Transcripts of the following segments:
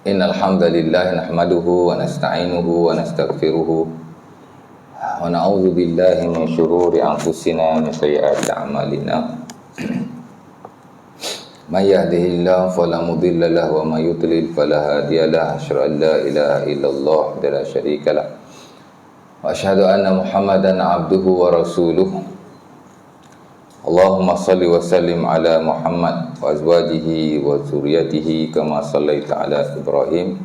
Innal hamdalillah nahmaduhu wa nasta'inuhu wa nastaghfiruhu wa na'udzu billahi min shururi anfusina wa min sayyiati a'malina. May yahdihillahu fala mudilla lahu wa may yudlil fala hadiya lahu. Asyhadu an la ilaha illallah wa la syarika lah. Wa asyhadu anna Muhammadan 'abduhu wa rasuluh. Allahumma salli wa sallim ala Muhammad wa azwajihi wa dzurriyyatihi kama shallaita ala Ibrahim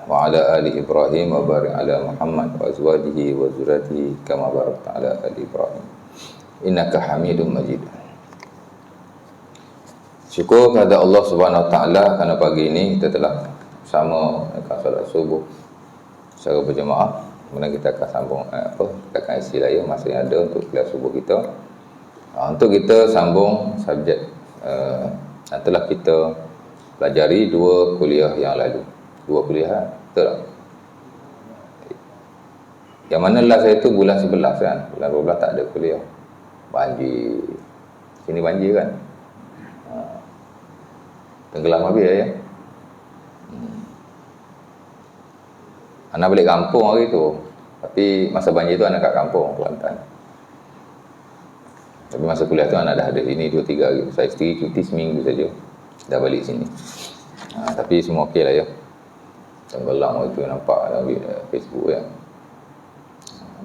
wa ala ali Ibrahim wa barik ala Muhammad wa azwajihi wa dzurriyyatihi kama barakta ala ali Ibrahim innaka Hamidum Majid. Syukur kepada Allah Subhanahu wa taala kerana pagi ini kita telah bersama dekat solat subuh secara berjemaah. Kemudian kita akan sambung kita akan isi lagi masa yang ada untuk kelas subuh kita. Untuk kita sambung subjek yang telah kita pelajari dua kuliah yang lalu. Dua kuliah, betul tak? Yang mana last saya tu bulan 11 kan. Bulan 12 tak ada kuliah. Banjir. Sini banjir kan. Tenggelam habis ya. Anak balik kampung hari tu. Tapi masa banjir tu anak kat kampung, Kelantan. Tapi masa kuliah tu anak dah ada sini 2-3 hari. Saya sendiri cuti seminggu saja. Dah balik sini. Tapi semua okey lah ya. Tenggelam waktu tu nampak dalam Facebook ya.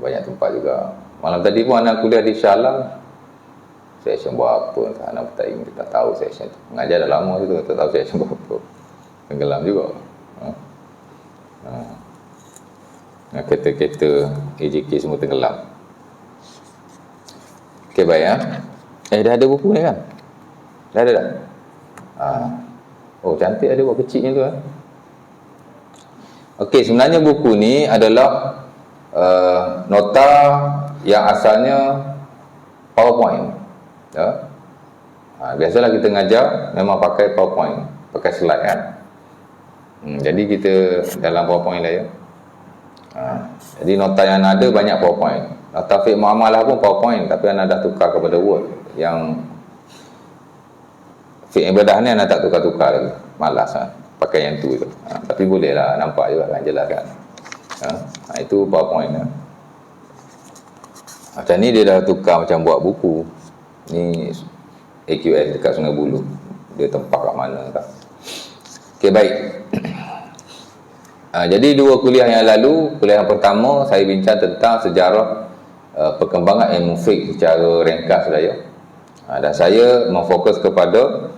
Banyak tempat juga. Malam tadi pun anak kuliah di Shah Alam. Session buat apa? Anak tak ingin, tak tahu session tu. Mengajar dah lama tu, tak tahu session buat apa. Tenggelam juga. Kereta-kereta AJK semua tenggelam. Okey, baik ya. Dah ada buku ni kan? Dah ada dah? Oh, cantik ada buku kecilnya tu. Okey, sebenarnya buku ni adalah nota yang asalnya PowerPoint. Ya. Biasalah kita ngajar memang pakai PowerPoint, pakai slide kan. Jadi kita dalam PowerPoint lah ya. Jadi nota yang ada banyak PowerPoint. Nota fiqh muamalah pun PowerPoint, tapi anda dah tukar kepada Word. Yang fiqh ibadah ni anda tak tukar-tukar lagi. Malas kan, pakai yang tu je. Tapi boleh lah, nampak juga kan, jelas kan. Itu PowerPoint lah. Macam ni dia dah tukar macam buat buku. Ni AQS dekat Sungai Buloh. Dia tempat kat mana tak. Okey, baik. Jadi dua kuliah yang lalu, kuliah yang pertama saya bincang tentang sejarah perkembangan ilmu fiqh secara ringkas saja. Dan saya memfokus kepada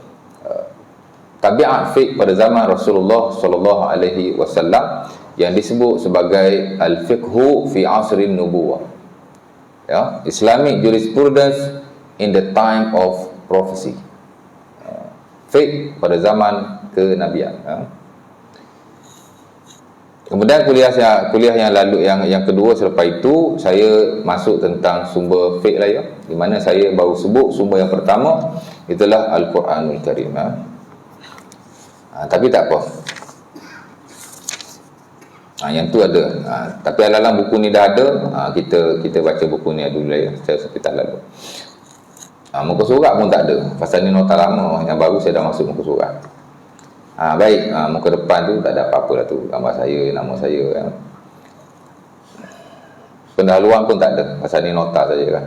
tabiat fiqh pada zaman Rasulullah sallallahu alaihi wasallam yang disebut sebagai al-fiqhu fi asrin nubuwah. Ya, Islamic jurisprudence in the time of prophecy. Fiqh pada zaman kenabian. Kemudian kuliah yang lalu yang kedua selepas itu saya masuk tentang sumber fiqh lah ya, di mana saya baru sebut sumber yang pertama itulah Al-Quranul Karim. Tapi tak apa. Yang tu ada. Tapi dalam buku ni dah ada. Kita baca buku ni dulu lah ya, sekitar lalu. Muka surat pun tak ada. Pasal ni nota lama, yang baru saya dah masuk muka surat. Baik, muka depan tu tak ada apa-apa lah tu, gambar saya, nama saya kan. Pendahuluan pun tak ada, pasal ni nota saja kan.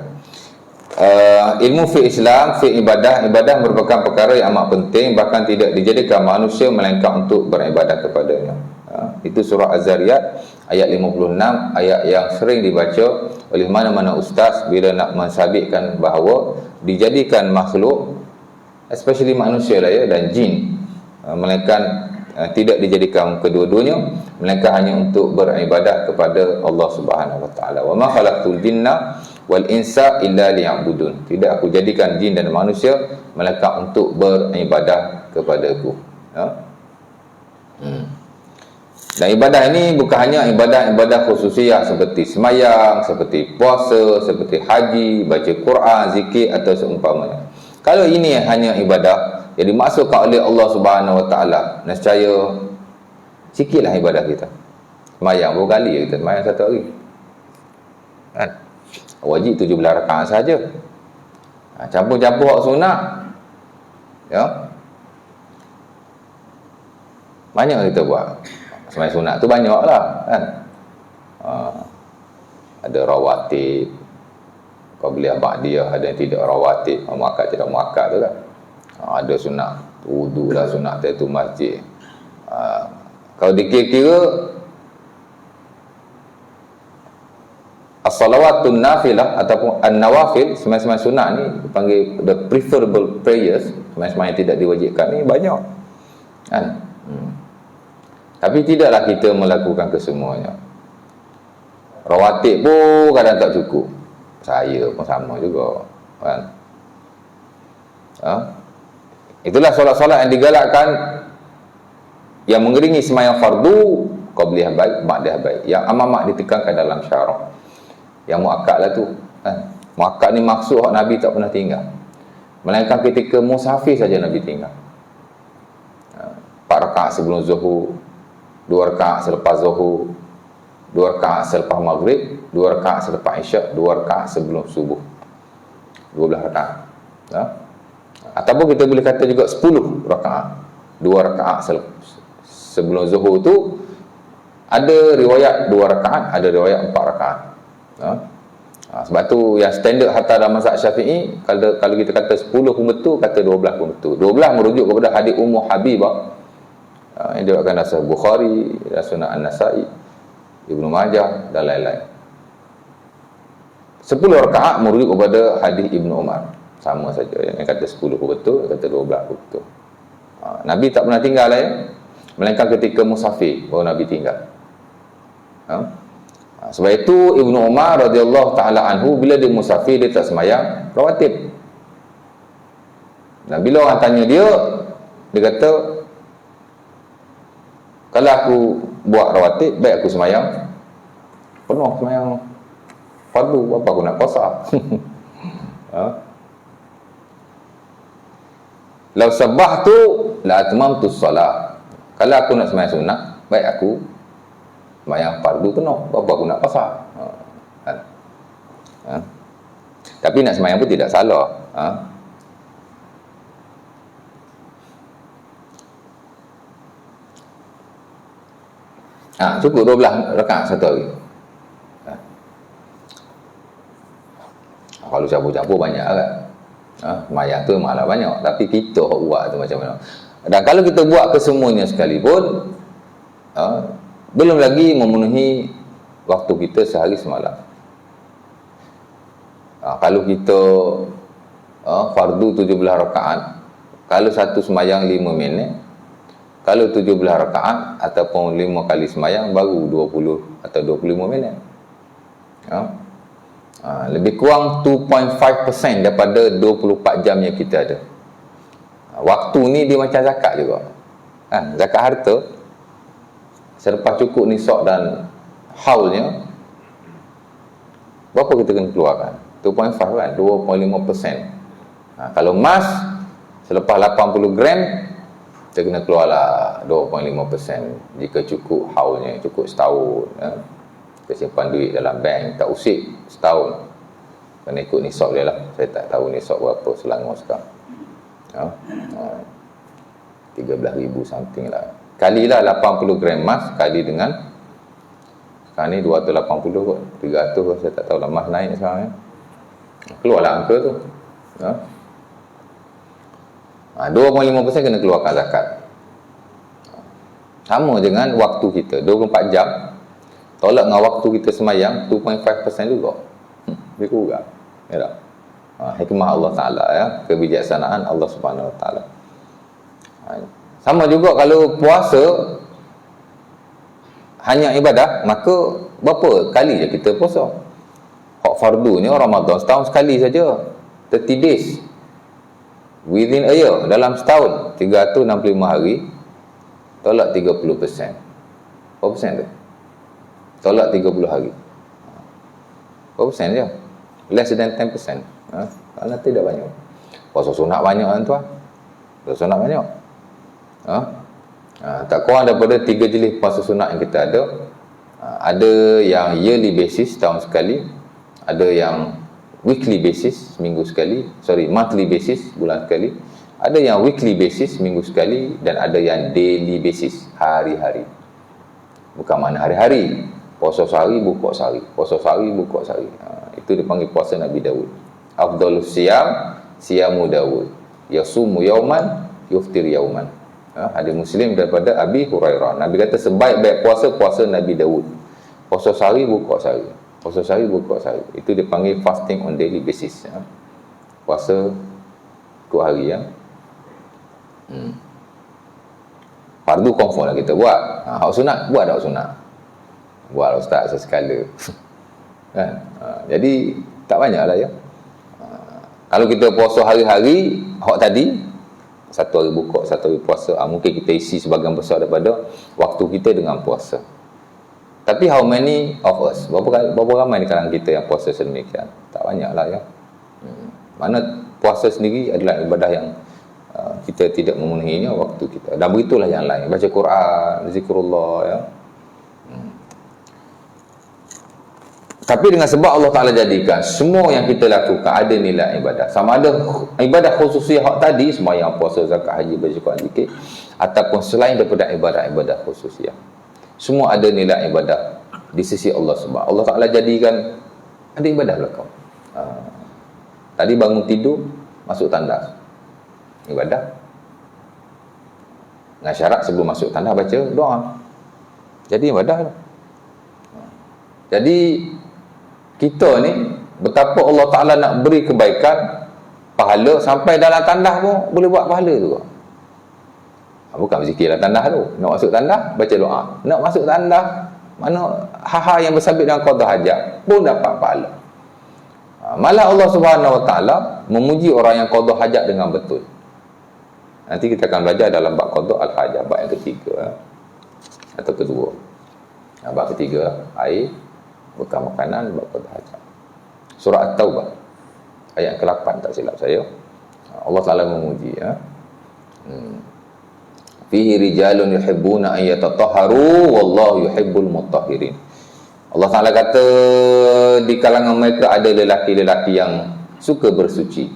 Ilmu fiqh Islam, fiqh ibadah merupakan perkara yang amat penting, bahkan tidak dijadikan manusia melainkan untuk beribadah kepadanya. Itu surah Az-Zariyat ayat 56, ayat yang sering dibaca oleh mana-mana ustaz bila nak mensabitkan bahawa dijadikan makhluk, especially manusia lah ya, dan jin, melainkan tidak dijadikan kedua-duanya, melainkan hanya untuk beribadah kepada Allah Subhanahu wa taala. Wa ma khalaqtul jinna wal insa illa liya'budun. Tidak aku jadikan jin dan manusia melainkan untuk beribadah kepada-Ku. Dan ibadah ini bukan hanya ibadah-ibadah khususiyah seperti semayang, seperti puasa, seperti haji, baca Quran, zikir atau seumpamanya. Kalau ini hanya ibadah yang dimaksudkan oleh Allah Subhanahu wa taala, nescaya sikitlah ibadah kita. Semayang berapa kali kita semayang satu hari? Kan? Wajib 17 rakaat saja. Campur-campur hak sunat. Ya. Banyak kita buat. Sembahyang sunat tu banyak lah kan. Ada rawatib, qabliyah ba'diyah, ada yang tidak rawatib, muakkad tidak muakkad tu kan. Ada sunat wudu lah, sunat tahiyatul masjid. Kalau dikira-kira as-salawatun nafilah ataupun an-nawafil, sembahyang sunat ni dipanggil the preferable prayers, sembahyang yang tidak diwajibkan ni banyak kan. Tapi tidaklah kita melakukan kesemuanya. Rawatib pun kadang tak cukup. Saya pun sama juga kan. Itulah solat-solat yang digalakkan, yang mengiringi sembahyang fardu, qabliyah baik, ba'diyah baik, yang amat ditekankan dalam syarak. Yang muakkad lah tu kan. Muakkad ni maksud Nabi tak pernah tinggal, melainkan ketika musafir saja Nabi tinggal. 4 rakaat sebelum zuhur, 2 rakaat selepas zuhur, 2 rakaat selepas maghrib, 2 rakaat selepas isyak, 2 rakaat sebelum subuh. 12 rakaat. Ataupun kita boleh kata juga 10 rakaat. 2 rakaat sebelum zuhur tu ada riwayat 2 rakaat, ada riwayat 4 rakaat. Sebab tu yang standard hatta dalam mazhab Syafi'i, kalau kita kata 10 pun betul, kata 12 pun betul. 12 merujuk kepada hadis Ummu Habibah yang diriwayatkan dalam Sahih Bukhari, dalam Sunan An-Nasa'i, Ibnu Majah dan lain-lain. 10 rakaat merujuk kepada hadis Ibnu Umar. Sama saja, yang kata 10 pun betul, yang kata 12 pun betul. Nabi tak pernah tinggal melainkan ketika musafir baru Nabi tinggal. Sebab itu Ibnu Umar radhiyallahu taala anhu, bila dia musafir dia tak sembahyang rawatib. Dan bila orang tanya dia kata, kalau aku buat rawatib, baik aku sembahyang penuh, sembahyang fardu, apa aku nak puasa. Lau sabahtu la atmamtu solat. Kalau aku nak sembahyang sunat, baik aku sembahyang fardu penuh, apa aku nak puasa. Tapi nak sembahyang pun tidak salah. Cukup 12 rakaat satu hari. Kalau campur-campur banyak kan. Sembahyang tu malah banyak, tapi kita buat tu macam mana. Dan kalau kita buat kesemuanya sekalipun, belum lagi memenuhi waktu kita sehari semalam. Kalau kita fardu 17 rakaat, kalau satu sembahyang 5 minit, kalau 17 rakaat ataupun 5 kali sembahyang baru 20 atau 25 minit. Lebih kurang 2.5% daripada 24 jam yang kita ada. Waktu ni dia macam zakat juga kan. Zakat harta, selepas cukup nisab dan haulnya, berapa kita kena keluarkan? 2.5 kan, 2.5%. Kalau emas selepas 80 gram kita kena keluarlah 2.5% jika cukup haulnya, cukup setahun. Kita simpan duit dalam bank, tak usik setahun, kena ikut nisab dia lah. Saya tak tahu nisab berapa Selangor sekarang. 13,000 something lah. Kalilah 80 gram emas kali dengan, sekarang ni 280 kot, 300 kot, saya tak tahu lah, emas naik sekarang ni. Keluarlah angka tu. 2.5% kena keluarkan zakat. Sama dengan waktu kita 24 jam, tolak dengan waktu kita semayang 2.5% juga. Lebih kurang. Ya tak? Hikmah Allah Ta'ala, ya, kebijaksanaan Allah Subhanahu Wa Ta'ala. Sama juga kalau puasa hanya ibadah, maka berapa kali je kita puasa? Hak fardunya Ramadan setahun sekali saja, 30 days within a year, dalam setahun 365 hari, tolak 30%. Berapa persen tu? Tolak 30 hari. Berapa persen je? Less than 10%. Kalau tidak banyak. Puasa sunat banyak kan tuan? Puasa sunat banyak. Tak kurang daripada 3 jenis puasa sunat yang kita ada. Ada yang yearly basis, tahun sekali. Ada yang weekly basis, seminggu sekali. Monthly basis, bulan sekali. Ada yang weekly basis, minggu sekali, dan ada yang daily basis, hari-hari. Bukan mana hari-hari. Puasa sehari, buka sehari. Puasa sehari, buka sehari. Itu dipanggil puasa Nabi Daud. Afdalus siyam, siyamu Daud. Yasumu yauman, yuftir yauman. Ada Muslim daripada Abi Hurairah. Nabi kata sebaik-baik puasa, puasa Nabi Daud. Puasa sehari, buka sehari. Puasa sehari, buka sehari. Itu dipanggil fasting on daily basis. Puasa 2 hari ya. Fardu confirm lah kita buat. Hak sunat, buat tak sunat? Buat ustaz sesekala. Kan? Jadi tak banyak lah ya. Kalau kita puasa hari-hari, hak tadi, 1 hari buka, 1 hari puasa, mungkin kita isi sebahagian besar daripada waktu kita dengan puasa. Tapi how many of us? Berapa ramai di kalangan kita yang puasa sedemikian? Tak banyak lah ya. Mana puasa sendiri adalah ibadah yang kita tidak memenuhinya waktu kita. Dan begitulah yang lain. Baca Quran, zikrullah ya. Tapi dengan sebab Allah Ta'ala jadikan semua yang kita lakukan ada nilai ibadah. Sama ada ibadah khususiah hak tadi, sembahyang, puasa, zakat, haji, baca Quran, zikir, ataupun selain daripada ibadah-ibadah khususiah. Semua ada nilai ibadah di sisi Allah Subhanahu. Allah Ta'ala jadikan ada ibadah belakang. Tadi bangun tidur, masuk tandas, ibadah. Dengan syarat sebelum masuk tandas baca doa. Jadi ibadah. Jadi kita ni betapa Allah Ta'ala nak beri kebaikan, pahala, sampai dalam tandas pun boleh buat pahala tu. Bukan berzikir dalam tandas tu. Nak masuk tandas, baca doa. Nak masuk tandas, mana hal-hal yang bersabit dengan qada hajat pun dapat pahala. Malah Allah Subhanahu Wa Ta'ala memuji orang yang qada hajat dengan betul. Nanti kita akan belajar dalam bab qada al-hajat, bab yang ketiga atau kedua. Bab ketiga, air, bekal makanan, bab qada hajat. Surah At-Taubah ayat ke-8 tak silap saya. Allah Ta'ala memuji ya. Fihi rijalun yuhibbuna an yatatahharu wallahu yuhibbul mutahhirin. Allah Ta'ala kata di kalangan mereka ada lelaki-lelaki yang suka bersuci.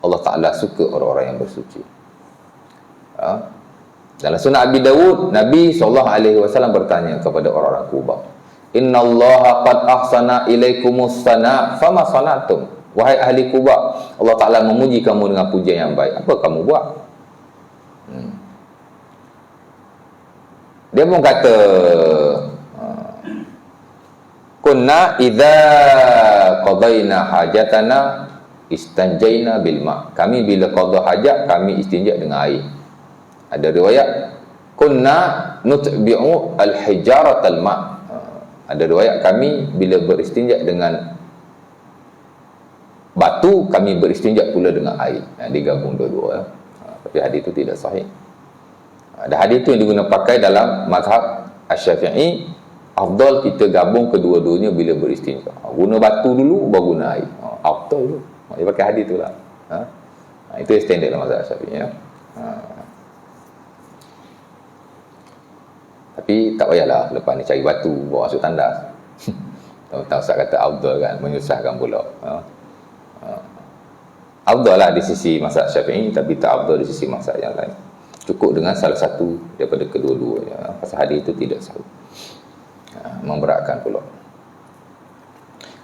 Allah Ta'ala suka orang-orang yang bersuci. Dalam sunnah Abi Dawud, Nabi SAW bertanya kepada orang-orang Kubah, Inna Allah qad ahsana ilaikumus sana fama sanatum. Wahai ahli Kubah, Allah Ta'ala memuji kamu dengan pujian yang baik. Apa kamu buat? Dia pun kata, kunna idza qadaina hajatana istanjaina bil ma. Kami bila qada hajat, kami istinja dengan air. Ada riwayat kunna nutbi'u al-hijarat al-ma. Ada riwayat kami bila beristinja dengan batu, kami beristinja pula dengan air. Digabung dua-dua. Tapi hadis itu tidak sahih. Ada hadis itu yang digunakan pakai dalam mazhab Asy-Syafi'i, afdal kita gabung kedua-duanya bila beristinja. Guna batu dulu baru guna air. Afdal dulu. Dia pakai hadis itulah. Itu standard dalam mazhab Asy-Syafi'i ya. Tapi tak payahlah lepas ni cari batu bawa masuk tandas. Tak usah kata afdal kan, menyusahkan pula. Afdal lah di sisi mazhab Syafi'i, tapi tak afdal di sisi mazhab yang lain. Cukup dengan salah satu daripada kedua-duanya. Pasal hadis itu tidak sahih. Memberatkan pula.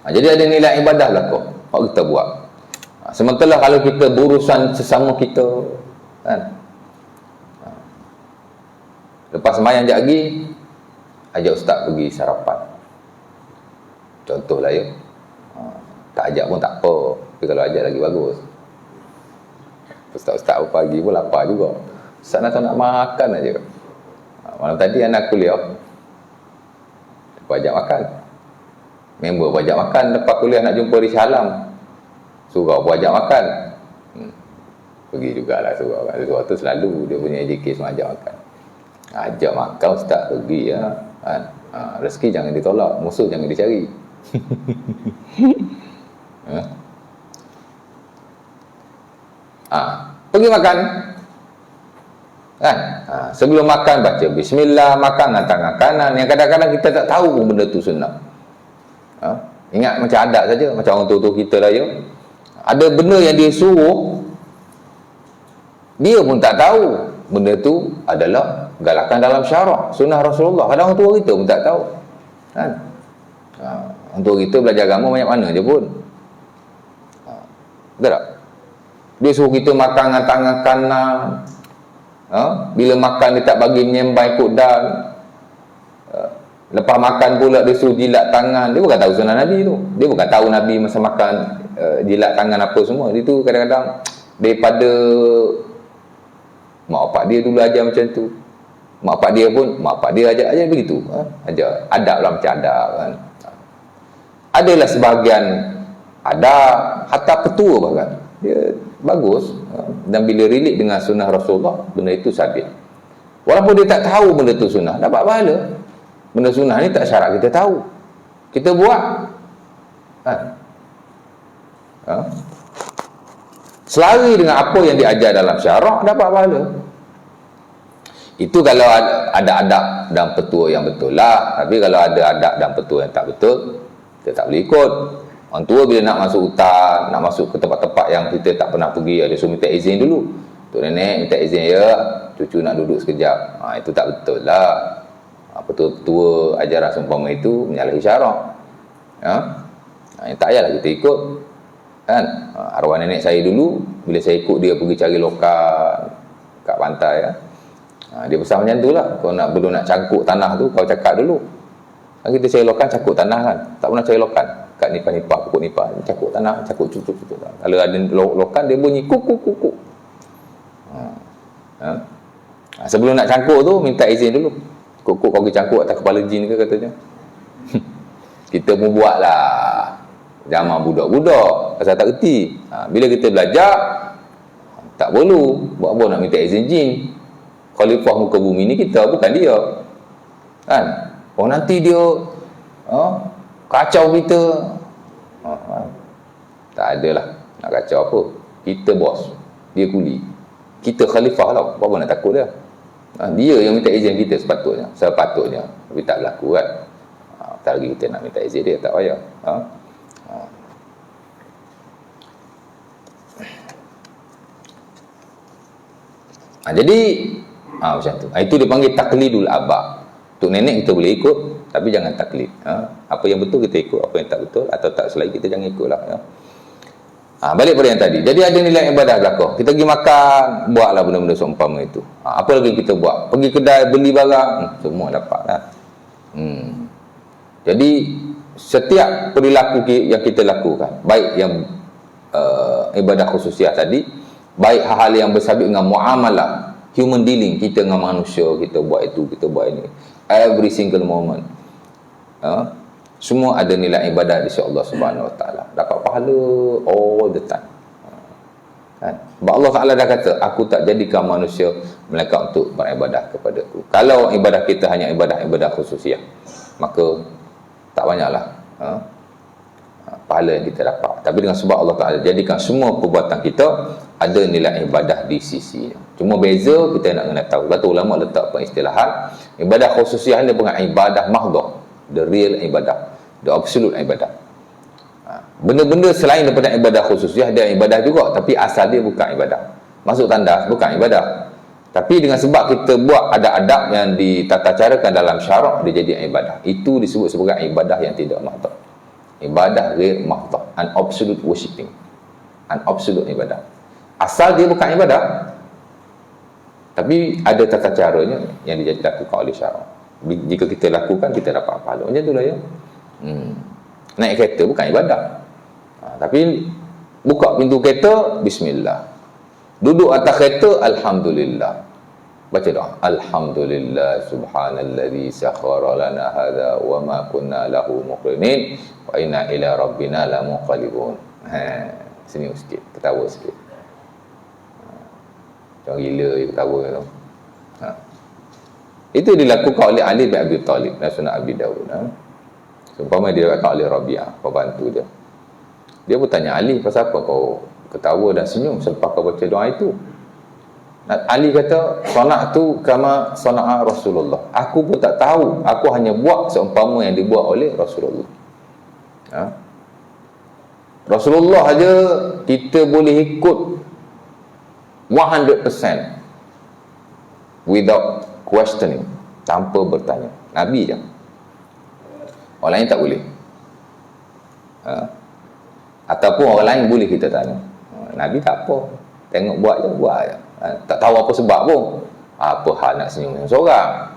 Jadi ada nilai ibadah lah kok kita buat. Sementara kalau kita berurusan sesama kita kan, lepas sembahyang sekejap lagi ajak ustaz pergi sarapan, contohlah ya. Tak ajak pun tak apa, tapi kalau ajak lagi bagus. Ustaz-ustaz pagi pun lapar juga, ustaz nak makan aja. Malam tadi anak kuliah ajak makan, member ajak makan lepas kuliah nak jumpa di Syalam, surau pun ajak makan. Pergi jugalah surau kan. Surau tu selalu dia punya education ajak makan. Ajak makan ustaz pergi ya kan. Rezeki jangan ditolak, musuh jangan dicari. Pergi makan kan. Sebelum makan baca bismillah, makan dengan tangan kanan. Yang kadang-kadang kita tak tahu pun benda tu sunnah. Ingat macam adat saja, macam orang tua-tua kita lah ya. Ada benda yang dia suruh Dia pun tak tahu benda tu adalah galakan dalam syarak, sunnah Rasulullah. Kadang orang tua kita pun tak tahu. Kan? Orang tua kita belajar agama banyak mana je pun. Betul tak? Dia suruh kita makan dengan tangan kanan. Bila makan dia tak bagi menyembai kudan. Lepas makan pula dia suruh jilat tangan. Dia bukan tahu sunnah Nabi tu. Dia bukan tahu Nabi masa makan jilat tangan apa semua. Dia tu kadang-kadang daripada mak bapak dia dulu ajar macam tu. Mak bapak dia pun, mak bapak dia ajar begitu. Ajar adab lah, macam adab kan. Adalah sebahagian adab, hatta petua bahkan. Dia bagus. Dan bila relate dengan sunnah Rasulullah, benda itu sabit. Walaupun dia tak tahu benda tu sunnah, dapat pahala. Benda sunnah ni tak syarat kita tahu. Kita buat. Selari dengan apa yang diajar dalam syarak, dapat pahala. Itu kalau ada adab dan petua yang betul lah. Tapi kalau ada adab dan petua yang tak betul, kita tak boleh ikut. Orang tua bila nak masuk hutan, nak masuk ke tempat-tempat yang kita tak pernah pergi, ada suruh minta izin dulu. Tok nenek minta izin, ya, cucu nak duduk sekejap. Itu tak betul lah. Petua-petua ajaran seumpama itu menyalahi syarak. Tak payahlah kita ikut. Kan? Arwah nenek saya dulu, bila saya ikut dia pergi cari lokal kat pantai, dia pesan macam tu lah. Kau nak, belum nak cangkuk tanah tu, kau cakap dulu. Kita cari lokal, cangkuk tanah kan. Tak pernah cari lokal. Kat nipah-nipah, pokok nipah, cangkuk tanah, cangkuk cucuk. Kalau ada lokal, dia bunyi kuk. Sebelum nak cangkuk tu, minta izin dulu. Kuk kau pergi cangkuk atas kepala jin ke katanya. Kita pun buat lah. Zaman budak-budak, asal tak erti. Bila kita belajar, tak perlu. Buat apa nak minta izin jin? Khalifah muka bumi ni kita, bukan dia. Kan? Nanti dia kacau kita. Tak adalah nak kacau apa. Kita bos, dia kuli. Kita khalifah lah. Apa nak takut dia? Dia yang minta izin kita sepatutnya. Tapi tak berlaku kan. Tak lagi kita nak minta izin dia, tak payah. Jadi macam tu. Itu dipanggil taklidul aba. Tok nenek kita boleh ikut, tapi jangan taklid. Apa yang betul kita ikut, apa yang tak betul atau tak selai kita jangan ikutlah. Balik pada yang tadi. Jadi ada nilai ibadah belakang. Kita pergi makan, buatlah benda-benda seumpama itu. Apa lagi kita buat? Pergi kedai beli barang, semua dapat lah. Jadi setiap perilaku yang kita lakukan, baik yang ibadah khususiah tadi, baik hal-hal yang bersabit dengan muamalah, human dealing kita dengan manusia, kita buat itu, kita buat ini, every single moment, semua ada nilai ibadah di sisi Allah Subhanahu Wa Taala. Dapat pahala all the time. Kan? Sebab Allah Taala dah kata, aku tak jadikan manusia melainkan untuk beribadah kepadaku. Kalau ibadah kita hanya ibadah khususiah, maka tak banyaklah pahala yang kita dapat. Tapi dengan sebab Allah Taala jadikan semua perbuatan kita ada nilai ibadah di sisinya. Cuma beza kita nak kena tahu. Lepas tu ulama letak peristilahan ibadah khususiah ni bukan ibadah mahdhah, the real ibadah, the absolute ibadah. Benda-benda selain daripada ibadah khususiah dia ibadah juga, tapi asal dia bukan ibadah. Masuk tandas bukan ibadah. Tapi dengan sebab kita buat ada adab yang ditata carakan dalam syarak, dia jadi ibadah. Itu disebut sebagai ibadah yang tidak mahdhah. Ibadah ghair mahdhah, an absolute worshipping, an absolute ibadah. Asal dia bukan ibadah, tapi ada tata caranya yang dilakukan oleh syarak. Jika kita lakukan, kita dapat pahala. Macam itulah ya. Naik kereta bukan ibadah, tapi buka pintu kereta, bismillah. Duduk atas kereta, alhamdulillah. Baca doa, alhamdulillah subhanalladzi sakhkhara lana hadza wa ma kunna lahu muqrinin wa inna ila rabbina lamunqalibun. Senyum sikit, ketawa sikit. Macam gila dia ketawa tu. Itu dilakukan oleh Ali bin Abi Talib dan Sunan Abi Dawud. Seumpama dia dilakukan oleh Rabi'ah, pembantu dia. Dia pun tanya Ali, pasal apa kau ketawa dan senyum selepas kau baca doa itu? Ali kata, sonak tu kama sona'a Rasulullah. Aku pun tak tahu, aku hanya buat seumpama yang dibuat oleh Rasulullah. Rasulullah aja kita boleh ikut 100% without questioning, tanpa bertanya. Nabi je. Orang lain tak boleh. Ataupun orang lain boleh kita tanya. Nabi tak apa. Tengok buat je. Tak tahu apa sebab pun. Apa hal nak senyum seorang.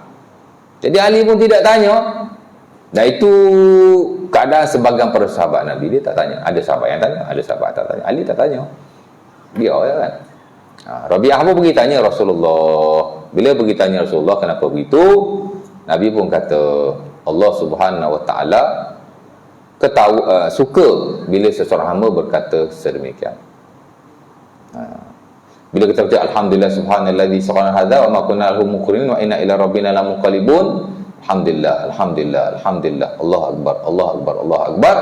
Jadi Ali pun tidak tanya. Dan itu keadaan sebagian para sahabat Nabi. Dia tak tanya. Ada sahabat yang tanya, ada sahabat tak tanya. Ali tak tanya. Dia je kan. Rabi'ah pun pergi tanya Rasulullah. Bila pergi tanya Rasulullah kenapa begitu, Nabi pun kata Allah Subhanahu Wa Taala suka bila seseorang hamba berkata sedemikian. Bila kita baca alhamdulillah subhanallazi sakhkhara hadza wa ma kunna lahu muqrinin wa inna ila rabbina lamunqalibun, alhamdulillah Allahu akbar Allahu akbar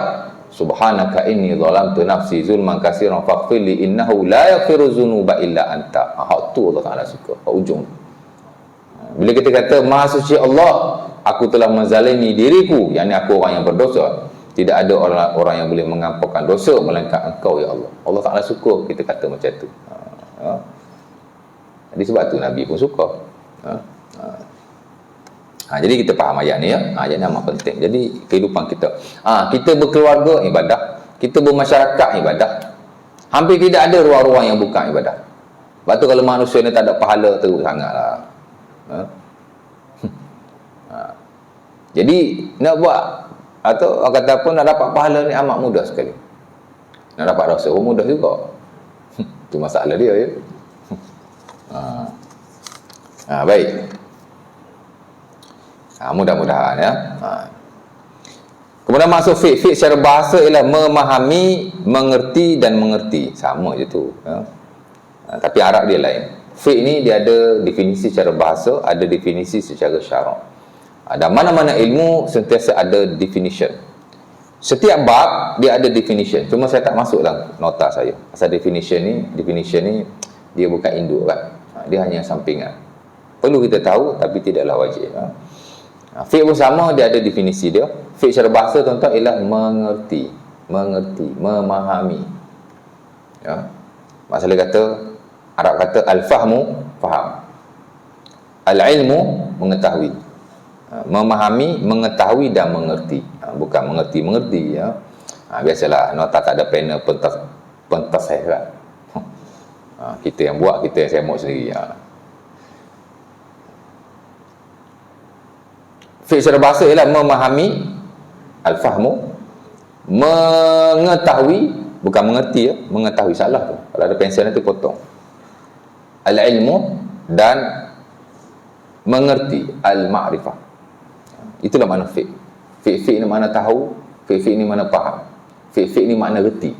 subhanaka inni zalamtu nafsi zulman katsiran faghfir li innahu la yaghfiru dzunuba illa anta. Hak tu Allah Taala suka kat ujung. Bila kita kata maha suci Allah, aku telah menzalimi diriku, yakni aku orang yang berdosa, tidak ada orang yang boleh mengampunkan dosa melainkan engkau ya Allah. Allah Taala suka kita kata macam tu. Jadi sebab tu Nabi pun suka. Jadi kita faham ayat ni ya. Ayat ni amat penting. Jadi kehidupan kita, kita berkeluarga ibadah, kita bermasyarakat ibadah. Hampir tidak ada ruang-ruang yang bukan ibadah. Sebab tu kalau manusia ni tak ada pahala, teruk sangatlah. Jadi nak buat atau orang kata pun nak dapat pahala ni amat mudah sekali. Nak dapat dosa pun mudah juga. Itu masalah dia ya. Baik. Mudah-mudahan ya. Kemudian masuk fiqh secara bahasa ialah memahami, mengerti dan mengerti. Sama je tu ya. Tapi Arab dia lain. Fiqh ni dia ada definisi secara bahasa, ada definisi secara syarak. Dan mana-mana ilmu sentiasa ada definition. Setiap bab dia ada definition. Cuma saya tak masuk dalam nota saya. Pasal definition ni dia bukan induk kan. Dia hanya sampingan. Perlu kita tahu tapi tidaklah wajib. Fiqh pun sama, dia ada definisi dia. Fiqh secara bahasa tuan-tuan ialah mengerti, memahami. Ya. Masalah kata Arab kata al-fahmu, faham. Al-ilmu, mengetahui. Memahami, mengetahui dan mengerti. Bukan mengerti ya. Biasalah nota tak ada panel pentas kan. Kita yang buat, kita yang semok sendiri. Fiqh secara bahasa ialah memahami, al-fahmu, mengetahui, bukan mengerti ya, mengetahui, salah tu. Kalau ada pensel nanti potong. Al-ilmu dan mengerti, al-ma'rifah. Itulah makna fiqh. Fiqh ni makna tahu, fiqh ni makna faham. Fiqh ni makna reti.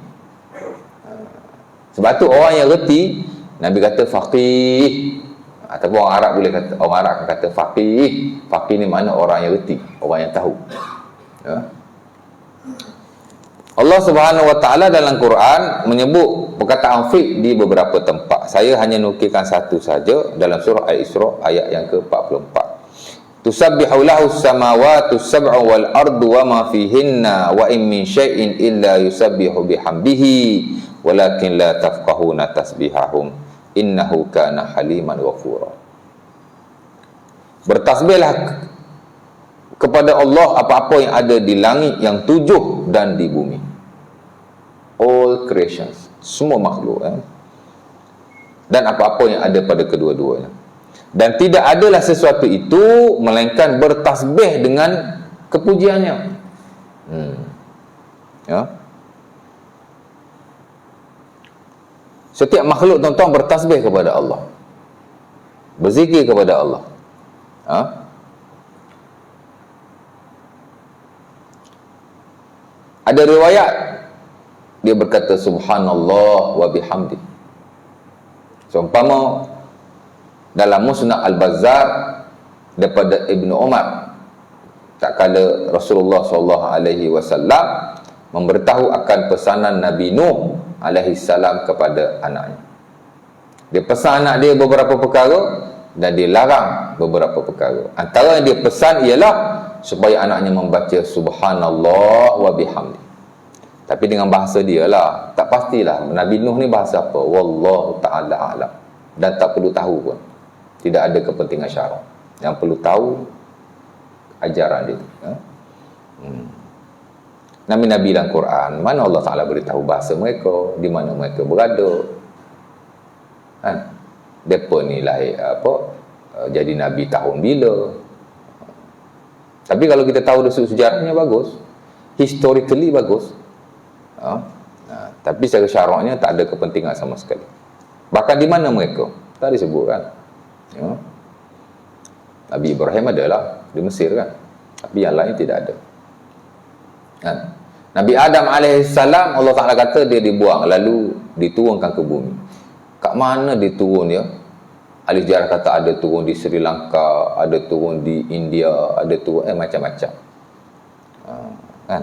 Sebab tu orang yang reti, Nabi kata faqih. Ataupun orang Arab boleh kata, orang Arab akan kata faqih. Faqih ni makna orang yang reti, orang yang tahu. Ya. Allah Subhanahu Wa Taala dalam Quran menyebut perkataan fiqh di beberapa tempat. Saya hanya nukilkan satu saja dalam surah Al-Isra ayat yang ke-44. Tusabbihu lahu as-samawati as-sab'u wal ardu wa ma fihinna wa in min syai'in illa yusabbihu bihamdihi walakin la tafqahuna tasbihahum innahu kana haliman ghafura. Bertasbihlah kepada Allah apa-apa yang ada di langit yang tujuh dan di bumi. All creations, semua makhluk dan apa-apa yang ada pada kedua-duanya. Dan tidak adalah sesuatu itu melainkan bertasbih dengan kepujiannya. Ya. Setiap makhluk tuan-tuan bertasbih kepada Allah, berzikir kepada Allah. Ada riwayat dia berkata subhanallah wa bihamdi. Seumpama dalam Musnad Al-Bazzar daripada Ibnu Umar, tak kala Rasulullah SAW memberitahu akan pesanan Nabi Nuh alaihi salam kepada anaknya. Dia pesan anak dia beberapa perkara dan dia larang beberapa perkara. Antara yang dia pesan ialah supaya anaknya membaca subhanallah wa bihamdi. Tapi dengan bahasa dia lah, tak pastilah Nabi Nuh ni bahasa apa, wallahu ta'ala a'lam. dan tak perlu tahu pun. Tidak ada kepentingan syarak. Yang perlu tahu ajaran dia. Nabi-nabi dalam Quran, mana Allah Ta'ala beritahu bahasa mereka, di mana mereka berada. Kan? Mereka ni lahir jadi Nabi tahun bila. Tapi kalau kita tahu dari sejarahnya bagus, historically bagus. Tapi secara syaraknya tak ada kepentingan sama sekali. Bahkan di mana mereka? Tak disebut kan. Nabi Ibrahim adalah di Mesir kan. Tapi yang lain tidak ada. Kan? Nabi Adam AS, Allah Ta'ala kata dia dibuang, lalu diturunkan ke bumi. Kat mana dia turun dia? Ahli sejarah kata ada turun di Sri Lanka, ada turun di India, ada turun macam-macam. Kan?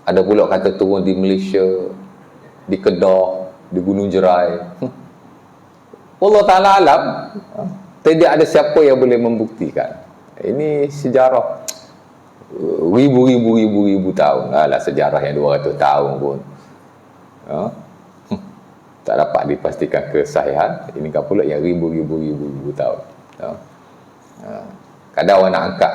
Ada pula kata turun di Malaysia, di Kedah, di Gunung Jerai. Allah Ta'ala alam, tidak ada siapa yang boleh membuktikan. Ini sejarah ribu tahun. Alah, sejarah yang 200 tahun pun tak dapat dipastikan kesahihan. Ini kan pula yang ribu tahun. Kadang orang nak angkat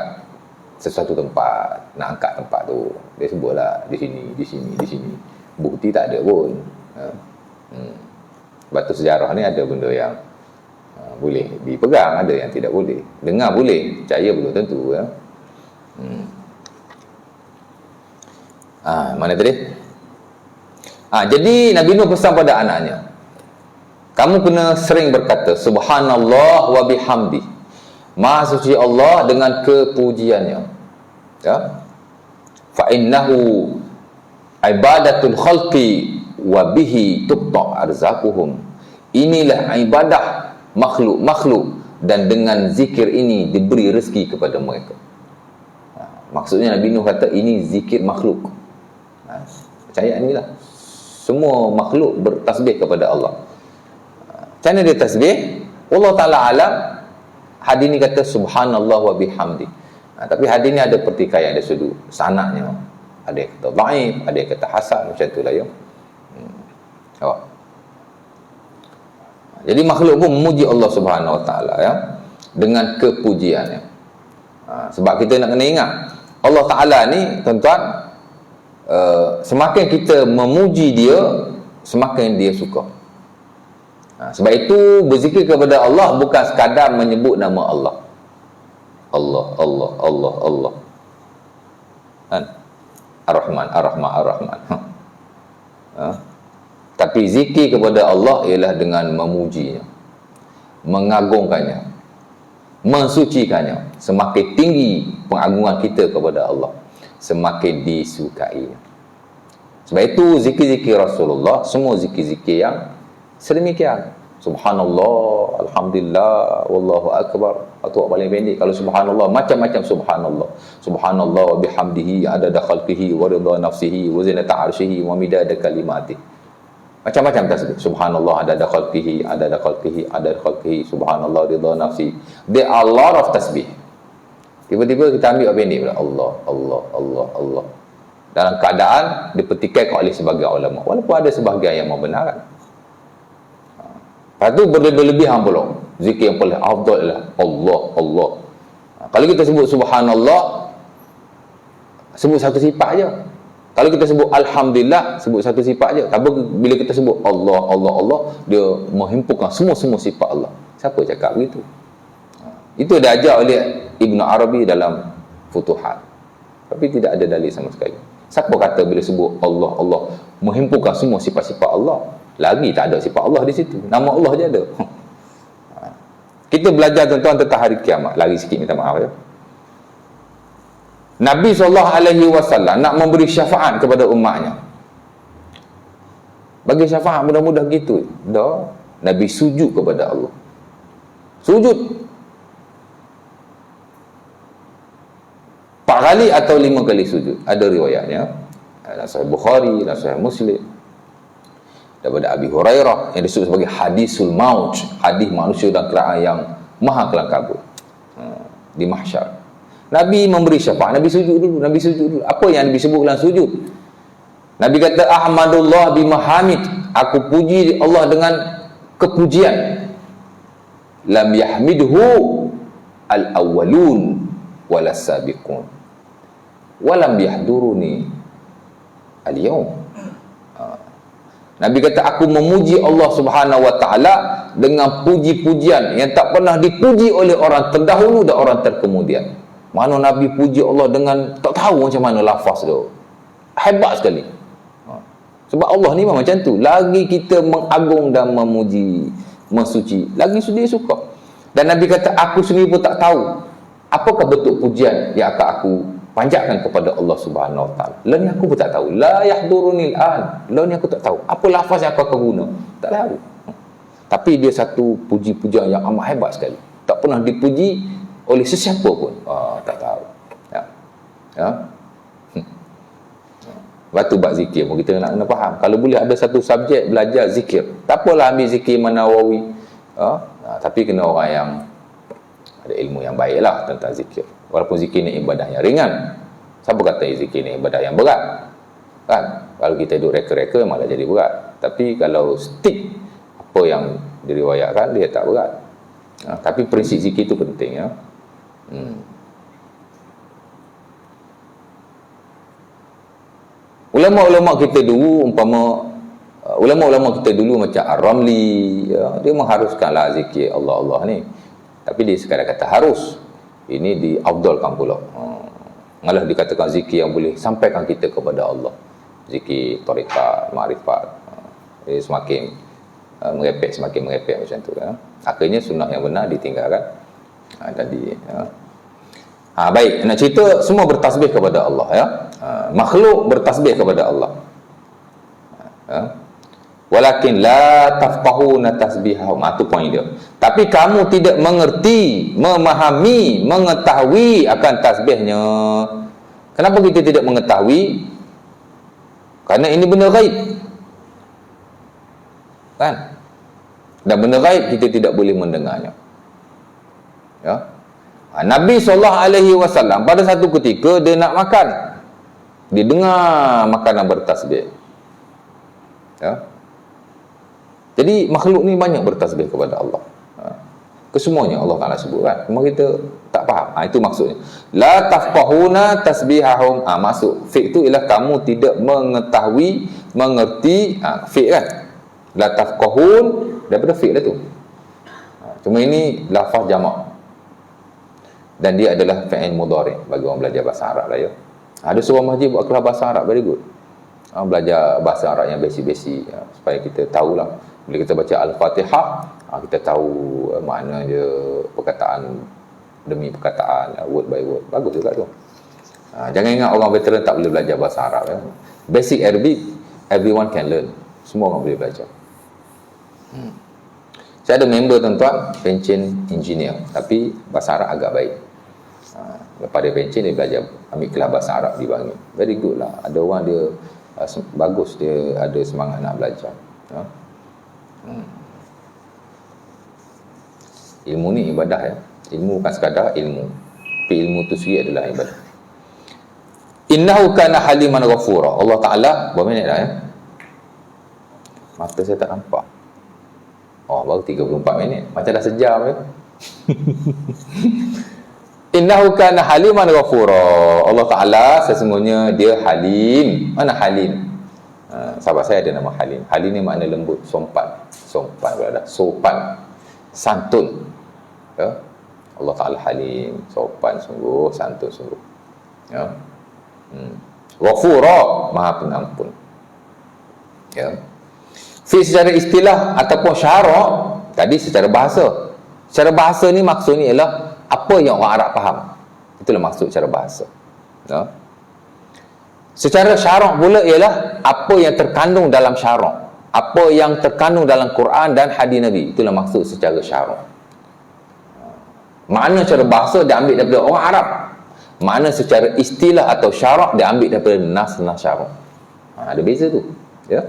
sesuatu tempat, nak angkat tempat tu, dia sebutlah di sini. Bukti tak ada pun. Sebab tu sejarah ni ada benda yang boleh dipegang, ada yang tidak boleh. Dengar boleh, percaya belum tentu. Mana tadi? Jadi Nabi Nuh pesan pada anaknya, kamu kena sering berkata subhanallah wa bihamdi, maha suci Allah dengan kepujiannya. Ya. Fa innahu ibadatul khalqi wa bihi tuqta arzaquhum. Inilah ibadah makhluk-makhluk dan dengan zikir ini diberi rezeki kepada mereka. Maksudnya Nabi Nuh kata ini zikir makhluk. Percaya inilah. Semua makhluk bertasbih kepada Allah. Macam mana dia tasbih? Allah Ta'ala alam. Hadis ni kata subhanallah wa bihamdi. Tapi hadis ni ada pertikaian, ada sudut sanadnya. Ada yang kata dhaif, ada yang kata hasan, macam itulah ya. Jadi makhluk pun memuji Allah Subhanahu Wa Ta'ala ya, dengan kepujiannya. Sebab kita nak kena ingat, Allah Ta'ala ni tuan-tuan, semakin kita memuji dia, semakin dia suka. Sebab itu berzikir kepada Allah bukan sekadar menyebut nama Allah. Allah kan? Ar-Rahman, Ar-Rahman, Ar-Rahman. Tapi zikir kepada Allah ialah dengan memujinya, mengagungkannya, mensucikannya. Semakin tinggi pengagungan kita kepada Allah, semakin disukai. Sebab itu zikir-zikir Rasulullah, semua zikir-zikir yang sedemikian. Subhanallah, Alhamdulillah, Wallahu Akbar. Atau paling pendek kalau subhanallah, macam-macam subhanallah. Subhanallah wa bihamdihi adada khalqihi wa ridha nafsihi wa zinata arsyihi wa midada kalimatihi. Macam-macam tasbih. Subhanallah adada khalqihi, adada khalqihi, adada khalqihi, subhanallah ridha nafsi. There are a lot of tasbih. Tiba-tiba kita ambil pendek pula, Allah. Dalam keadaan dipertikaikan oleh sebagian ulama, walaupun ada sebahagian yang membenarkan. Lepas tu berlebihan pula. Zikir yang paling afdal ialah Allah. Kalau kita sebut subhanallah, sebut satu sifat je. Kalau kita sebut alhamdulillah, sebut satu sifat je. Tapi bila kita sebut Allah, dia menghimpunkan semua sifat Allah. Siapa cakap begitu? Itu diajar oleh Ibn Arabi dalam Futuhat. Tapi tidak ada dalil sama sekali. Siapa kata bila sebut Allah menghimpunkan semua sifat-sifat Allah? Lagi tak ada sifat Allah di situ. Nama Allah je ada. Kita belajar tuan-tuan tentang hari kiamat. Lari sikit, minta maaf ya. Nabi SAW nak memberi syafaat kepada umatnya. Bagi syafaat mudah-mudah gitu. Dah, Nabi sujud kepada Allah. Sujud 4 kali atau 5 kali sujud. Ada riwayatnya. Dalam Sahih Bukhari, dalam Sahih Muslim. Daripada Abi Hurairah yang disebut sebagai hadisul maut, hadis manusia dalam keadaan yang maha kelam kabut di mahsyar. Nabi memberi syafaat, Nabi sujud dulu. Apa yang Nabi sebut dalam sujud? Nabi kata ahmadullah bimahamid, aku puji Allah dengan kepujian, lam yahmidhu al-awwalun walas sabiqun walam yahduruni al-yawm. Nabi kata, aku memuji Allah Subhanahu wa taala dengan puji-pujian yang tak pernah dipuji oleh orang terdahulu dan orang terkemudian. Mana Nabi puji Allah dengan tak tahu macam mana lafaz tu. Hebat sekali. Sebab Allah ni memang macam tu. Lagi kita mengagung dan memuji, mensuci, lagi dia suka. Dan Nabi kata, aku sendiri pun tak tahu apakah bentuk pujian yang akan aku panjatkan kepada Allah Subhanahu wa taala. Lah ni aku pun tak tahu. La yahdurunil an. Lah ni aku tak tahu. Apa lafaz yang aku akan guna? Tak tahu. Tapi dia satu puji-pujian yang amat hebat sekali. Tak pernah dipuji oleh sesiapa pun. Tak tahu. Ya. Ya. Waktu bab zikir pun kita nak kena faham. Kalau boleh ada satu subjek belajar zikir. Tak apalah ambil zikir Nawawi. Tapi kena orang yang ada ilmu yang baiklah tentang zikir. Walaupun zikir ni ibadah yang ringan. Siapa kata zikir ni ibadah yang berat? Kan? Kalau kita duduk reka-reka malah jadi berat. Tapi kalau stick apa yang diriwayatkan, dia tak berat. Tapi prinsip zikir tu penting, ya. Ulama-ulama kita dulu ulama-ulama kita dulu macam Ar-Ramli, ya, dia mengharuskanlah zikir Allah ni. Tapi dia sekadar kata harus. Ini diafdalkan pula. Malah dikatakan zikir yang boleh sampaikan kita kepada Allah. Zikir tariqat, ma'rifat. Dia semakin semakin merepek macam tu, ya. Akhirnya sunnah yang benar ditinggalkan. Baik, nak cerita semua bertasbih kepada Allah, ya. Makhluk bertasbih kepada Allah. Walakin la tafqahuna tasbihahum. Itu poin dia. Tapi kamu tidak mengerti, memahami, mengetahui akan tasbihnya. Kenapa kita tidak mengetahui? Karena ini benda gaib. Kan? Dan benda gaib kita tidak boleh mendengarnya. Ya. Nabi SAW pada satu ketika dia nak makan. Dia dengar makanan bertasbih. Ya. Jadi makhluk ni banyak bertasbih kepada Allah. Kesemuanya Allah Ta'ala sebut, kan. Cuma kita tak faham. Itu maksudnya. La tafqahuna tasbihahum. Maksud fiqh tu ialah kamu tidak mengetahui, mengerti. Fiqh, kan. La tafqahun daripada fiqh lah tu. Cuma ini lafaz jamak. Dan dia adalah fi'il mudhari' bagi orang belajar bahasa Arab lah, ya. Ada seorang masjid buat kelas bahasa Arab, very good. Belajar bahasa Arab yang basic-basic, ya, supaya kita tahulah. Bila kita baca Al-Fatihah, kita tahu makna dia, perkataan demi perkataan, word by word. Bagus juga tu. Jangan ingat orang veteran tak boleh belajar bahasa Arab, ya. Basic Arabic, everyone can learn. Semua orang boleh belajar. Saya ada member tuan-tuan, pencen engineer, tapi bahasa Arab agak baik. Lepas dia pencen, dia belajar ambil kelas bahasa Arab di Bangi. Very good lah. Ada orang dia bagus, dia ada semangat nak belajar, ya. Ilmu ni ibadah, ya. Ilmu bukan sekadar ilmu, tapi ilmu tu sendiri adalah ibadah. Innahu kana haliman ghafura. Allah Ta'ala, berapa minit dah, ya? Mata saya tak nampak. Baru 34 minit. Macam dah sejam, ya. Innahu kana haliman ghafura. Allah Ta'ala sesungguhnya dia halim. Mana halim? Sahabat saya ada nama Halim. Halim ni makna lembut, sopan. Sopan, santun, ya. Allah Ta'ala halim, sopan sungguh, santun sungguh, ya. Ghafura, maha pengampun, ya. Fi secara istilah ataupun syarak, tadi secara bahasa. Secara bahasa ni maksudnya ialah apa yang orang Arab faham. Itulah maksud secara bahasa, ya. Secara syarak pula ialah apa yang terkandung dalam syarak, apa yang terkandung dalam Quran dan hadis Nabi. Itulah maksud secara syarak. Makna secara bahasa diambil daripada orang Arab. Makna secara istilah atau syarak diambil daripada nas-nas syarak. Ada beza tu, ya.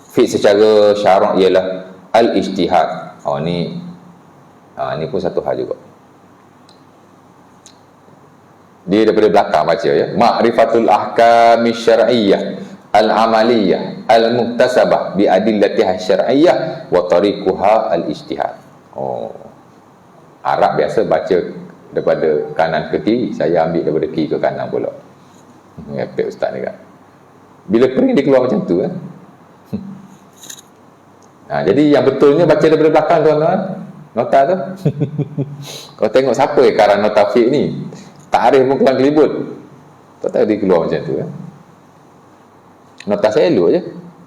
Fiqh secara syarak ialah al-ijtihad. Ni pun satu hal juga. Dia daripada belakang baca, ya. Ma'rifatul ahkami syar'iyyah al-amaliyah al-muktasabah bi adillatiha syar'iyyah wa tariquha al-ijtihad. Arab biasa baca daripada kanan ke kiri, saya ambil daripada kiri ke kanan pula. Ngepek ustaz ni kan. Bila pering dia keluar macam tu kan. Jadi yang betulnya baca daripada belakang tuan-tuan. Nota tu. Kau tengok siapa yang karang nota fiqh ni. Takrif pun kelang kelibut. Tak tahu dia keluar macam tu kan. Nota saya elok je.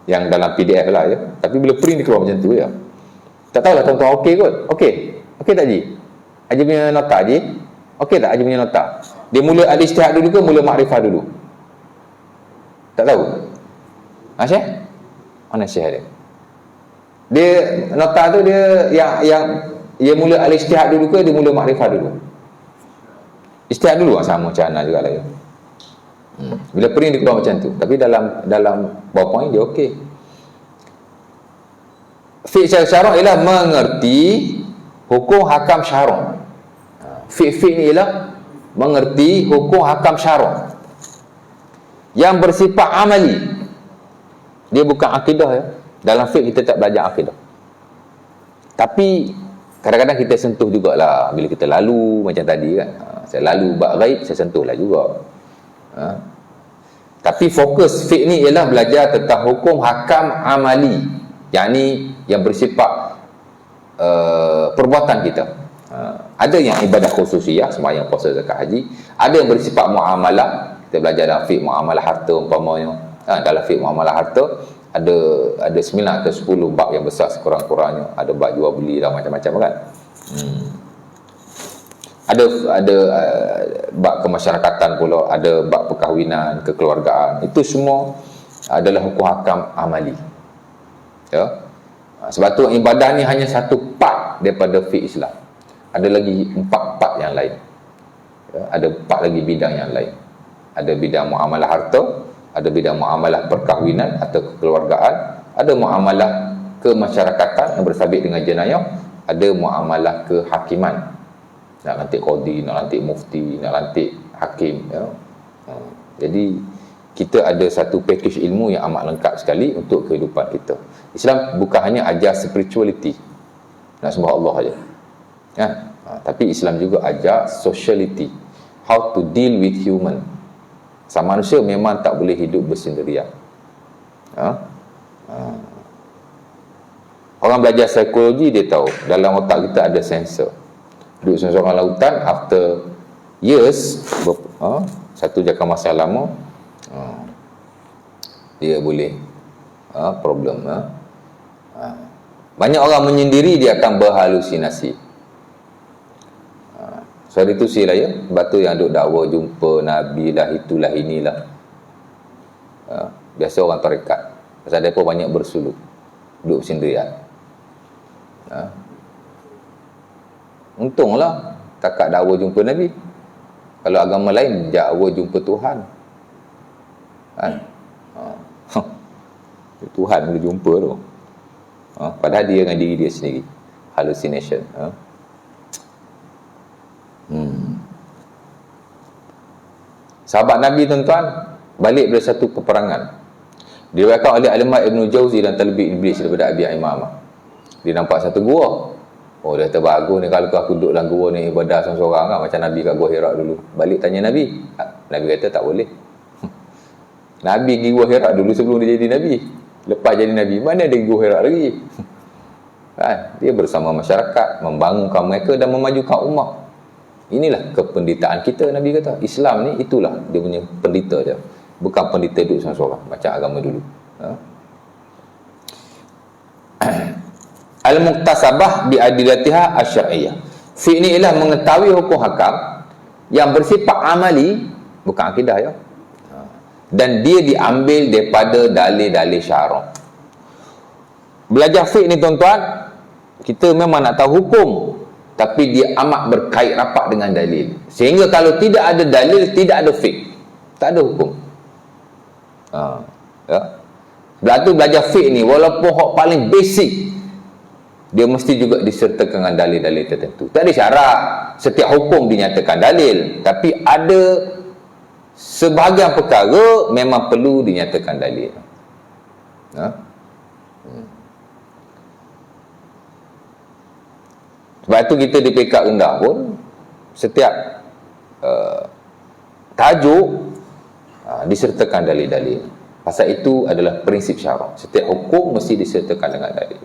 Yang dalam PDF lah je. Tapi bila print dia keluar macam tu je. Tak tahulah tuan-tuan okey kot. Okey. Okey tak Ji? Haji punya nota Ji? Okey tak Haji punya nota? Dia mula al-ijtihad dulu ke mula makrifah dulu? Tak tahu? Syekh? Mana Syekh dia? Dia nota tu dia yang mula al-ijtihad dulu ke dia mula makrifah dulu? Ijtihad dulu sama macam Ana juga lah ya. Bila print dia keluar macam tu. Tapi dalam PowerPoint dia okey. Fiqh syara' ialah mengerti hukum hakam syara'. Fiqh ni ialah mengerti hukum hakam syara' yang bersifat amali. Dia bukan akidah ya. Dalam fiqh kita tak belajar akidah. Tapi kadang-kadang kita sentuh jugalah bila kita lalu macam tadi kan. Saya lalu bab ghaib, saya sentuhlah juga. Tapi fokus fiqh ni ialah belajar tentang hukum hakam amali, yakni yang bersifat perbuatan kita. Ada yang ibadah khususiyah, sembahyang, puasa, zakat, haji. Ada yang bersifat muamalah. Kita belajar dalam fiqh muamalah harta umpamanya. Dalam fiqh muamalah harta ada 9 atau 10 bab yang besar sekurang-kurangnya. Ada bab jual beli lah macam-macam kan. Ada bab kemasyarakatan pula, ada bab perkahwinan, kekeluargaan. Itu semua adalah hukum hakam amali. Ya. Sebab tu ibadah ni hanya satu part daripada fiqh Islam. Ada lagi 4 part yang lain. Ya. Ada 4 lagi bidang yang lain. Ada bidang muamalah harta, ada bidang muamalah perkahwinan atau kekeluargaan, ada muamalah kemasyarakatan yang bersabit dengan jenayah, ada muamalah kehakiman. Nak lantik qadi, nak lantik mufti, nak lantik hakim ya. Jadi kita ada satu package ilmu yang amat lengkap sekali untuk kehidupan kita. Islam bukan hanya ajar spirituality, nak sembah Allah saja ya. Tapi Islam juga ajar sociality, how to deal with human. Sama manusia memang tak boleh hidup bersendirian ya. Orang belajar psikologi dia tahu dalam otak kita ada sensor. Duduk seorang lautan, after years, satu jangka masa lama, dia boleh problem. Banyak orang menyendiri, dia akan berhalusinasi. Sorry tu lah ya. Sebab tu yang duk dakwa jumpa Nabi lah, itulah inilah. Biasa orang tarekat. Pasal mereka banyak bersuluk, duduk sendirian. Untunglah takat dakwa jumpa Nabi. Kalau agama lain dakwa jumpa Tuhan kan. Tuhan boleh jumpa tu. Padahal dia dengan diri dia sendiri. Hallucination. Sahabat Nabi tuan-tuan balik dari satu peperangan. Diriwayatkan oleh Al-Imam Ibn Jauzi dan Talbid Iblis daripada Abi Imamah. Dia nampak satu gua. Dia kata bagus ni kalau aku duduk dalam gua ni ibadah seorang-seorang kan, macam Nabi kat Gua Hira dulu. Balik tanya Nabi. Nabi kata tak boleh. Nabi pergi Gua Hira dulu sebelum dia jadi Nabi. Lepas jadi Nabi, mana ada Gua Hira lagi? Kan? Dia bersama masyarakat, membangunkan mereka dan memajukan ummah. Inilah kependitaan kita, Nabi kata. Islam ni itulah dia punya pendeta dia. Bukan pendeta duduk seorang-seorang macam agama dulu. Al-muktasabah bi adillatiha asy-syar'iyyah. Fiqh ni ialah mengetahui hukum hakam yang bersifat amali, bukan akidah ya. Dan dia diambil daripada dalil-dalil syarak. Belajar fiqh ni tuan-tuan, kita memang nak tahu hukum, tapi dia amat berkait rapat dengan dalil. Sehingga kalau tidak ada dalil, tidak ada fiqh. Tak ada hukum. Ya. Sebab tu belajar fiqh ni walaupun hak paling basic, dia mesti juga disertakan dengan dalil-dalil tertentu. Tak ada syarat setiap hukum dinyatakan dalil, tapi ada sebahagian perkara memang perlu dinyatakan dalil. Sebab itu kita di peringkat rendah pun setiap tajuk disertakan dalil-dalil. Pasal itu adalah prinsip syarak. Setiap hukum mesti disertakan dengan dalil.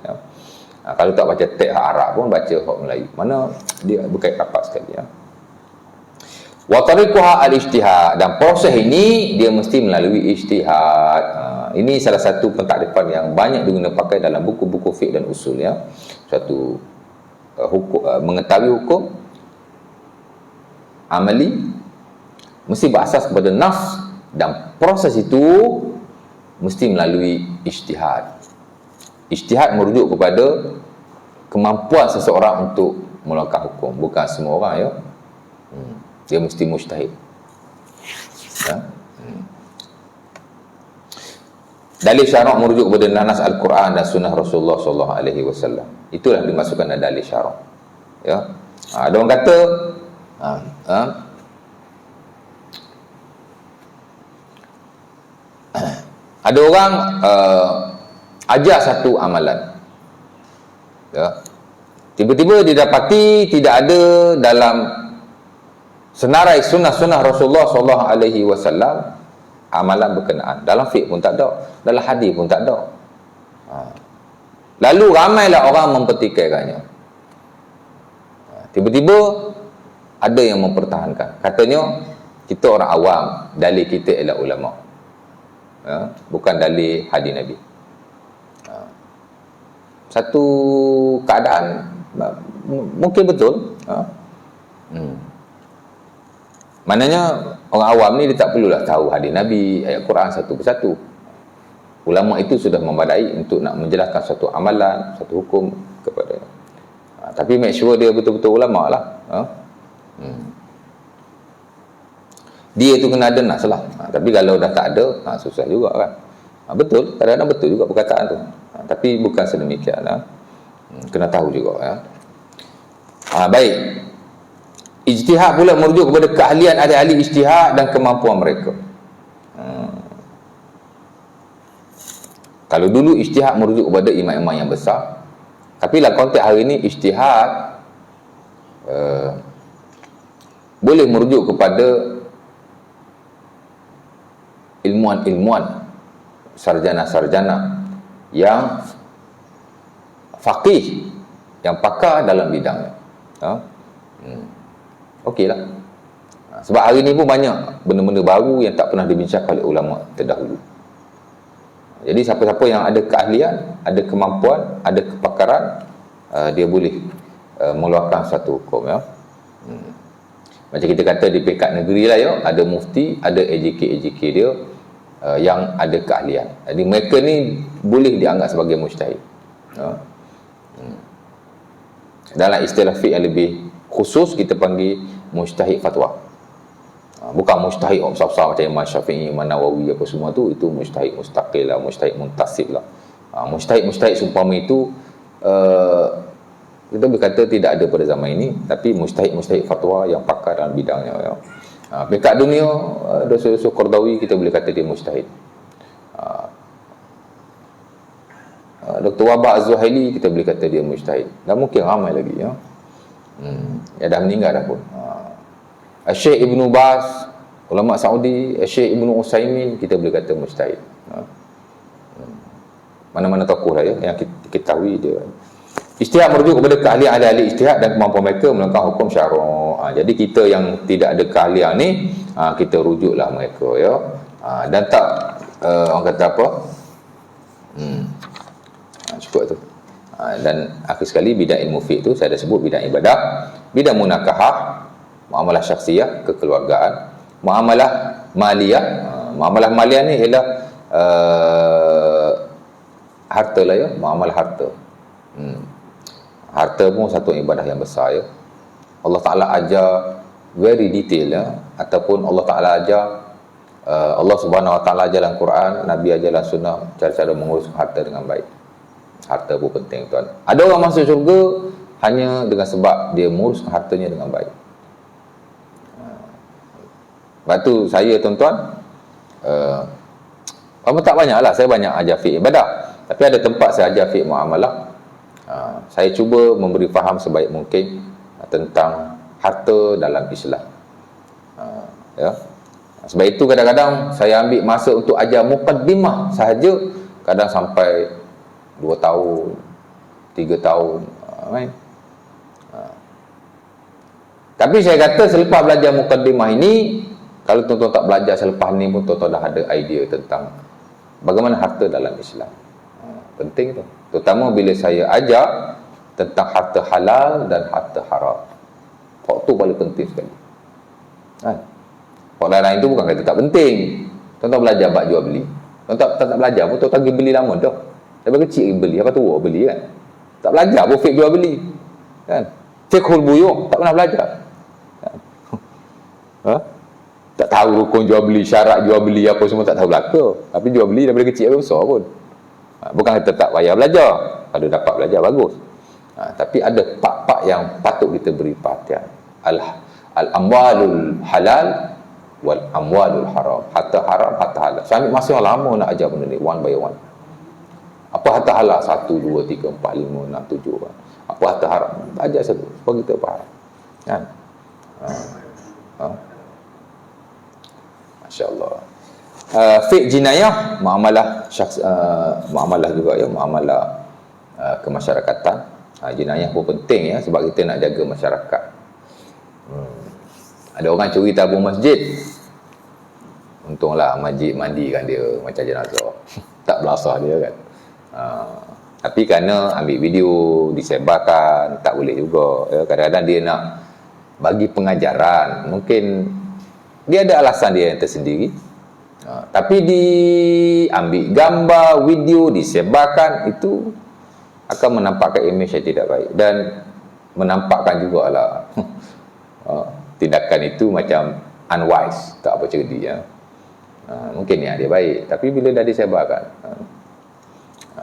Kalau tak baca teks Arab pun baca hak Melayu. Mana dia berkait rapat sekali. Wa tariquha al-ijtihad, dan proses ini dia mesti melalui ijtihad. Ini salah satu pentaklipan yang banyak digunakan pakai dalam buku-buku fiqh dan usul Satu hukum, mengetahui hukum amali mesti berasas kepada nas, dan proses itu mesti melalui ijtihad. Ijtihad merujuk kepada kemampuan seseorang untuk melakukan hukum, bukan semua orang dia mesti mujtahid. Dalil syarak merujuk kepada nas Al-Quran dan sunnah Rasulullah SAW. Itulah dimasukkan dalam dalil syarak. Ada orang kata ada orang ajar satu amalan, tiba-tiba didapati tidak ada dalam senarai sunnah-sunnah Rasulullah SAW amalan berkenaan. Dalam fiqh pun tak ada, dalam hadis pun tak ada. Lalu ramailah orang mempertikaikannya. Tiba-tiba ada yang mempertahankan, katanya kita orang awam, dalil kita ialah ulama, bukan dalil hadis Nabi. Satu keadaan mungkin betul. Maknanya orang awam ni dia tak perlulah tahu hadis Nabi, ayat Quran satu persatu. Ulama itu sudah memadai untuk nak menjelaskan satu amalan, satu hukum kepada. Tapi make sure dia betul-betul ulama lah. Dia tu kena ada nas lah. Tapi kalau dah tak ada, susah juga kan. Betul, kadang-kadang betul juga perkataan tu. Tapi bukan sedemikian lah. Kena tahu juga. Baik. Ijtihad pula merujuk kepada keahlian ahli-ahli ijtihad dan kemampuan mereka. Kalau dulu ijtihad merujuk kepada imam-imam yang besar, tapi dalam konteks hari ini ijtihad boleh merujuk kepada ilmuwan-ilmuwan, sarjana-sarjana yang faqih, yang pakar dalam bidangnya. Okeylah. Sebab hari ni pun banyak benda-benda baru yang tak pernah dibincangkan oleh ulama terdahulu. Jadi siapa-siapa yang ada keahlian, ada kemampuan, ada kepakaran, dia boleh mengeluarkan satu hukum. Macam kita kata di peringkat negeri lah, ada mufti, ada AJK dia yang ada keahlian. Jadi mereka ni boleh dianggap sebagai mujtahid. Dalam istilah fiqh yang lebih khusus kita panggil mujtahid fatwa. Bukan mujtahid besar-besar macam Imam Syafi'i, Imam Nawawi apa semua tu, itu mujtahid mustaqil lah, mujtahid muntasib lah. Mujtahid seumpama itu kita boleh kata tidak ada pada zaman ini, tapi mujtahid fatwa yang pakar dalam bidangnya. Peringkat dunia, dosa-dosa Qardawi kita boleh kata dia mujtahid. Dr. Wabah Az-Zuhaili kita boleh kata dia mujtahid. Dan mungkin ramai lagi yang dah meninggal dah pun. Syekh Ibn Baz, ulama Saudi, Syekh Ibn Usaimin kita boleh kata mujtahid. Mana-mana tokoh lah yang kita ketahui dia. Ijtihad merujuk kepada keahlian ahli-ahli ijtihad dan kemampuan mereka melangkah hukum syarak. Jadi kita yang tidak ada keahlian ni, kita rujuklah mereka dan tak orang kata apa, cukup tu. Dan akhir sekali bidang ilmu fiqh tu saya dah sebut bidang ibadah, bidang munakahah, muamalah syakhsiyah, kekeluargaan, muamalah maliyah. Muamalah maliyah ni ialah harta lah muamalah harta. Harta pun satu ibadah yang besar Allah Ta'ala ajar very detail ataupun Allah Ta'ala ajar Allah Subhanahu Wa Ta'ala ajar dalam Quran, Nabi ajar dalam sunnah cara-cara mengurus harta dengan baik. Harta pun penting tuan. Ada orang masuk syurga hanya dengan sebab dia mengurus hartanya dengan baik. Sebab tu saya tuan-tuan, tak banyak lah, saya banyak ajar fiqh ibadah, tapi ada tempat saya ajar fiqh muamalah. Saya cuba memberi faham sebaik mungkin tentang harta dalam Islam. Ya. Sebab itu kadang-kadang saya ambil masa untuk ajar muqaddimah sahaja, kadang sampai 2 tahun, 3 tahun. Kan? Tapi saya kata selepas belajar muqaddimah ini, kalau tuan-tuan tak belajar selepas ni pun tuan-tuan dah ada idea tentang bagaimana harta dalam Islam. Penting tu. Terutama bila saya ajar tentang harta halal dan harta haram. Hak tu paling penting sekali. Kan? Hak lain-lain tu bukan kata tak penting. Tuan-tuan belajar bab jual beli. Tuan-tuan tak belajar pun tuan-tuan pergi beli lama dah. Daripada kecil beli, apa tua beli kan. Tak belajar pun fiqh jual beli. Kan? Fiqhul buyuk tak pernah belajar. Tak tahu rukun jual beli, syarat jual beli apa semua tak tahu belaka. Tapi jual beli daripada kecil sampai besar pun. Bukan kata tak payah belajar. Kalau dapat belajar bagus. Tapi ada part-part yang patut kita beri perhatian. Al-amwalul halal wal amwalul haram. Harta haram, harta halal. Saya ambil masa lama nak ajar benda ni, one by one. Apa harta halal? 1, 2, 3, 4, 5, 6, 7 kan. Apa harta haram? Ajar satu supaya kita faham. Kan? Masya-Allah. Fiqh jinayah, muamalah syakhs, muamalah juga ya, muamalah kemasyarakatan. Jinayah pun penting ya, sebab kita nak jaga masyarakat. Ada orang curi tabung masjid. Untunglah masjid mandikan dia macam jenazah. Tak belasah dia kan. Tapi kerana ambil video disebarkan, tak boleh juga ya. Kadang-kadang dia nak bagi pengajaran, mungkin dia ada alasan dia yang tersendiri. Tapi diambil gambar, video, disebarkan, itu akan menampakkan imej yang tidak baik dan menampakkan jugalah tindakan itu macam unwise, tak apa cerdik ya. Mungkin niat dia baik, tapi bila dah disebarkan,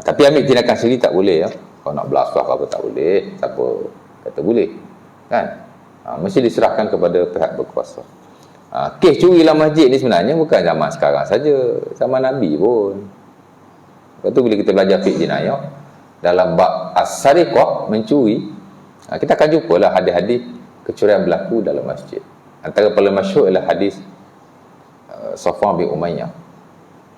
tapi ambil tindakan sendiri tak boleh ya. Kalau nak belasah apa tak boleh, siapa kata boleh kan? Mesti diserahkan kepada pihak berkuasa. Kes curi dalam masjid ni sebenarnya bukan zaman sekarang saja, zaman Nabi pun. Lepas tu bila kita belajar fiqh jinayah, dalam bab as-sariqah, mencuri, kita akan jumpalah hadis-hadis kecurian berlaku dalam masjid. Antara paling masyhur ialah hadis Safwan bin Umayyah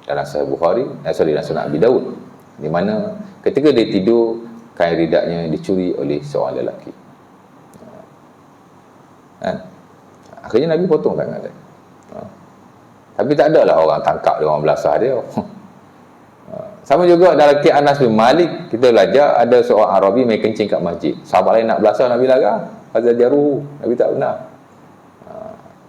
dalam Sahih Bukhari, dalam Sunan Abi Daud, di mana ketika dia tidur, kain ridaknya dicuri oleh seorang lelaki. Kan? Akhirnya Nabi potong tangan dia. Tapi tak adalah orang tangkap dia, orang belasah dia. Sama juga dalam kisah Anas bin Malik, kita belajar ada seorang Arabi main kencing kat masjid. Sahabat lain nak belasah, Nabi larang. Fazajaruhu, Nabi tak pernah.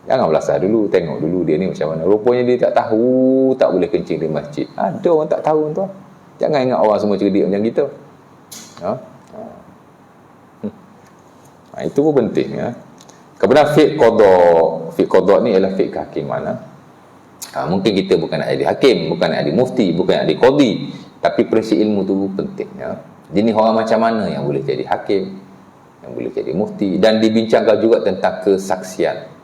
Jangan belasah dulu, tengok dulu dia ni macam mana. Rupanya dia tak tahu tak boleh kencing di masjid. Ada orang tak tahu tuan. Jangan ingat orang semua cerdik macam kita. Itu pun penting ya. Kemudian fiqh qada. Fiqh qada ni ialah fiqh kehakiman. Mungkin kita bukan nak jadi hakim, bukan nak jadi mufti, bukan nak jadi qadi, tapi prinsip ilmu tu penting ya. Jenis orang macam mana yang boleh jadi hakim, yang boleh jadi mufti, dan dibincangkan juga tentang kesaksian.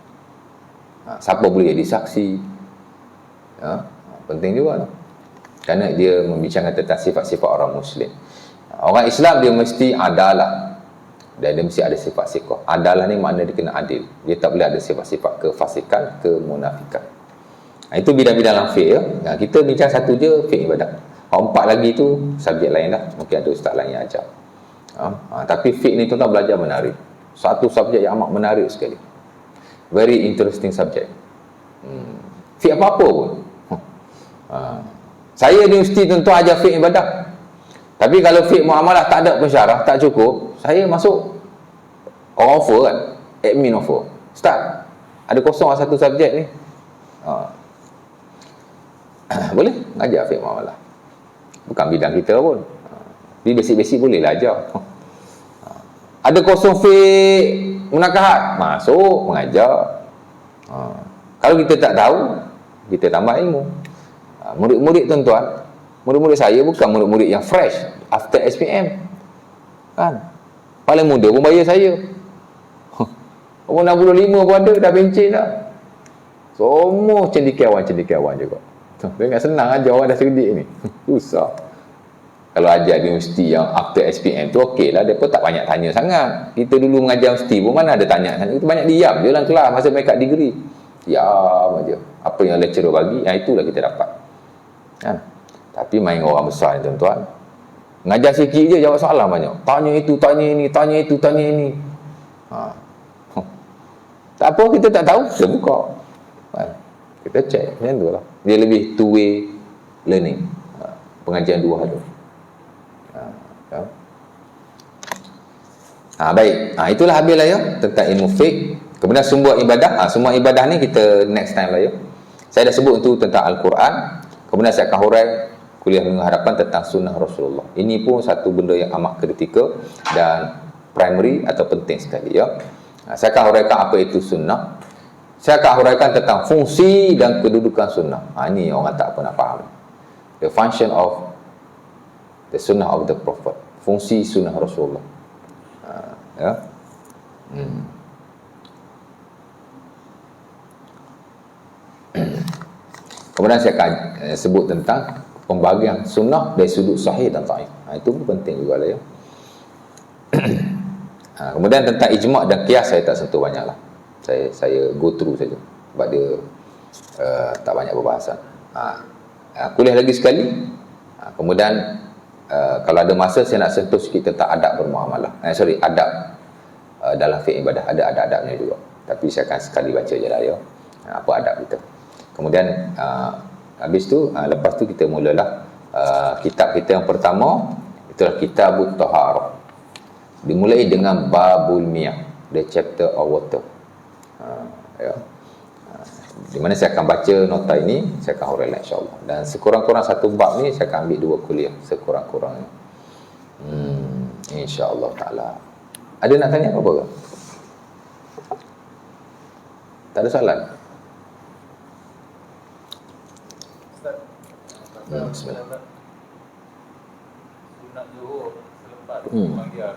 Siapa boleh jadi saksi ya, penting juga kerana dia membincangkan tentang sifat-sifat orang Muslim. Orang Islam dia mesti adalah, dan dia mesti ada sifat siqah. Adalah ni makna dia kena adil. Dia tak boleh ada sifat-sifat kefasikan, kemunafikan. Itu bidang-bidang dalam fiqh ya. Kita bincang satu je, fiqh ibadah. 4 lagi tu subjek lain lah. Mungkin ada ustaz lain yang ajar. Tapi fiqh ni tuan-tuan belajar menarik. Satu subjek yang amat menarik sekali. Very interesting subject. Fiqh apa-apa pun. Saya ni mesti tuan-tuan ajar fiqh ibadah. Tapi kalau fiqh muamalah tak ada pensyarah, tak cukup, saya masuk orang offer kan, admin offer. Ustaz, ada kosong satu subjek ni. Boleh ajar fiqh muamalah. Bukan bidang kita pun. Di basic-basic boleh lah ajar. Ada kosong fiqh munakahat, masuk mengajar. Kalau kita tak tahu, kita tambah ilmu. Murid-murid tuan-tuan, murid-murid saya bukan murid-murid yang fresh after SPM kan, paling muda pun bayar saya. Umur 65 pun ada, dah bencin dah. Semua cendekiawan juga. Dengan senang aja orang dah cerdik ni. Susah. Kalau ajar di universiti yang after SPM tu okey lah, dia pun tak banyak tanya sangat. Kita dulu mengajar universiti pun mana ada tanya sangat. Kita banyak diam je dalam kelas masa mereka degree. Diam aja. Apa yang lecturer bagi, yang itulah kita dapat. Kan? Tapi main orang besar ni tuan-tuan. Mengajar sikit je jawab soalan banyak. Tanya itu, tanya ini, tanya itu, tanya ini. Tak apa, kita tak tahu, kita buka. Kita check, macam tu lah. Dia lebih two-way learning. Pengajian dua hal. Baik. Itulah habis lah ya tentang ilmu fiqh. Kemudian sumber ibadah. Semua ibadah ni kita next time lah ya. Saya dah sebut tu tentang Al-Quran. Kemudian saya akan hurai kuliah minggu hadapan tentang sunnah Rasulullah. Ini pun satu benda yang amat kritikal dan primary atau penting sekali ya. Saya akan huraikan apa itu sunnah. Saya akan huraikan tentang fungsi dan kedudukan sunnah. Ini orang tak pernah faham. The function of the sunnah of the Prophet. Fungsi sunnah Rasulullah. Ya. Kemudian saya akan sebut tentang pembahagian sunnah dari sudut sahih dan dhaif. Itu pun penting juga lah ya. Kemudian tentang ijma' dan qiyas saya tak sentuh banyak lah. Saya go through saja sebab dia tak banyak perbahasan. Kuliah lagi sekali. Kemudian kalau ada masa saya nak sentuh sikit tentang adab bermuamalah. Adab dalam fiqh ibadah. Ada adab-adabnya juga. Tapi saya akan sekali baca je lah ya. Apa adab kita. Kemudian habis tu, lepas tu kita mulalah kitab kita yang pertama. Itulah Kitabut Taharah. Dimulai dengan Babul Miyah, the chapter of water. Ya. Di mana saya akan baca nota ini, saya akan huraikan insya-Allah. Dan sekurang-kurang satu bab ni saya akan ambil 2 kuliah sekurang-kurangnya. Insya-Allah taala. Ada nak tanya apa-apa ke? Tak ada soalan? Bismillah. Sunat Zuhur selepas pemanggilan.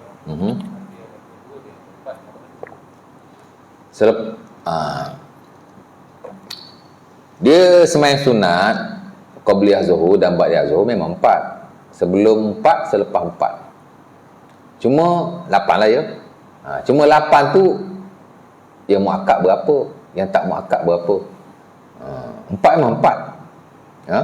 Dia sembahyang sunat qabliyah zuhur dan ba'diyah zuhur memang 4. Sebelum 4, selepas 4. Cuma 8 lah ya. Cuma 8 tu yang muakkad berapa, yang tak muakkad berapa. 4 memang 4. Ya.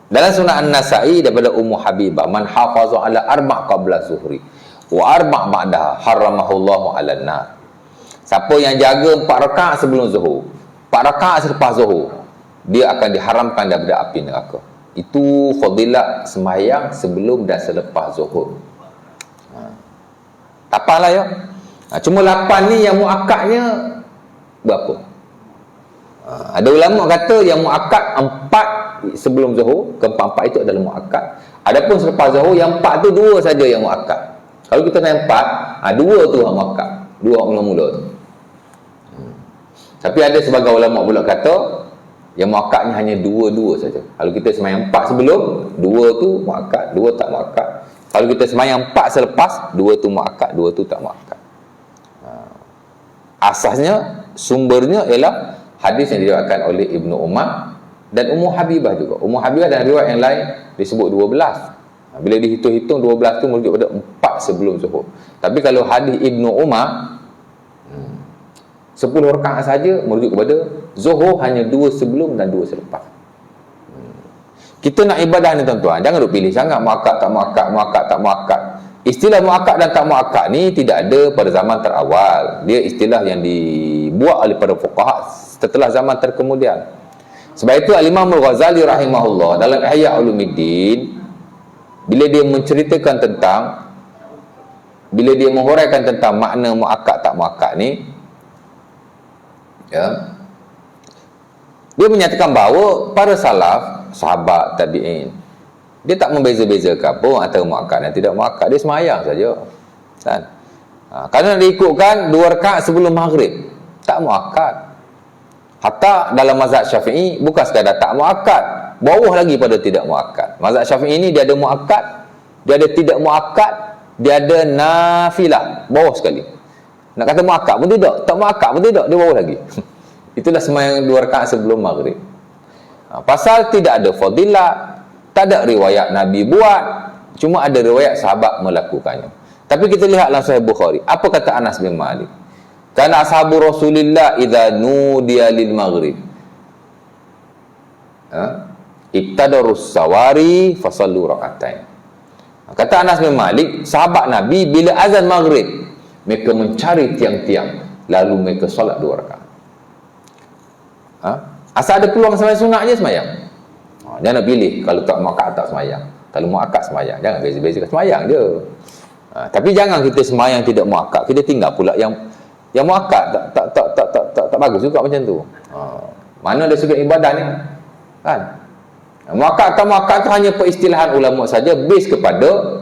Dalam sunat An-Nasa'i daripada Ummu Habibah, man hafaza ala arba' qabla zuhri wa arba' ba'daha haramahullahu 'alan nar. Siapa yang jaga 4 rakaat sebelum zuhur, 4 rakaat selepas zuhur, dia akan diharamkan daripada api neraka. Itu fadilat sembahyang sebelum dan selepas zuhur. Tak apalah ya. Cuma 8 ni yang muakkadnya berapa? Ada ulama kata yang muakkad 4 sebelum zuhur, ke-4 itu adalah muakkad. Adapun selepas zuhur yang 4 tu 2 saja yang muakkad. Kalau kita main 4, 2 tu yang muakkad. 2 mula-mula tu. Tapi ada sebagai ulama pula kata yang muakkadnya hanya 2 saja. Kalau kita sembahyang 4 sebelum, 2 tu muakkad, 2 tak muakkad. Kalau kita sembahyang 4 selepas, 2 tu muakkad, 2 tu tak muakkad. Asasnya, sumbernya ialah hadis yang diriwayatkan oleh Ibnu Umar dan Ummu Habibah juga. Ummu Habibah dan riwayat yang lain disebut 12. Bila dihitung-hitung 12 tu merujuk pada 4 sebelum zuhur. Tapi kalau hadis Ibnu Umar 10 rakaat saja merujuk kepada zuhur hanya 2 sebelum dan 2 selepas. Kita nak ibadah ni tuan-tuan, jangan duk pilih sangat muakkad tak muakkad, muakkad tak muakkad. Istilah muakkad dan tak muakkad ni tidak ada pada zaman terawal. Dia istilah yang dibuat oleh para fuqaha setelah zaman terkemudian. Sebab itu Al-Imam Al-Ghazali rahimahullah dalam Ihya Ulumuddin, bila dia menceritakan tentang, bila dia menghuraikan tentang makna muakkad tak muakkad ni, ya, dia menyatakan bahawa para salaf, sahabat, tabi'in, dia tak membeza-bezakan pun antara muakkad dan tidak muakkad. Dia semayang saja, kan? Kerana diikutkan 2 rakaat sebelum maghrib, tak muakkad. Hatta dalam mazhab Syafi'i bukan sekadar tak muakkad, bawah lagi pada tidak muakkad. Mazhab Syafi'i ni dia ada muakkad, dia ada tidak muakkad, dia ada nafilah, bawah sekali. Nak kata muakkad pun tidak, tak muakkad pun tidak, dia bawah lagi. Itulah sembahyang 2 rakaat sebelum maghrib. Pasal tidak ada fadilat, tak ada riwayat Nabi buat, cuma ada riwayat sahabat melakukannya. Tapi kita lihat dalam Sahih Bukhari, apa kata Anas bin Malik? Kana ashabu Rasulillah idza nudiya lil maghrib ibtadarus sawari fasallu rakaatain. Kata Anas bin Malik, sahabat Nabi bila azan maghrib, mereka mencari tiang-tiang, lalu mereka solat 2 rakaat. Asal ada peluang sembahyang sunat je sembahyang. Jangan pilih kalau tak muakkad tak sembahyang. Kalau muakkad sembahyang, jangan beza-beza sembahyang je. Tapi jangan kita sembahyang tidak muakkad, kita tinggal pula yang muakkad tak bagus juga macam tu. Mana ada segi ibadah ni? Kan? Muakkad tak muakkad tu hanya peristilahan ulama saja, base kepada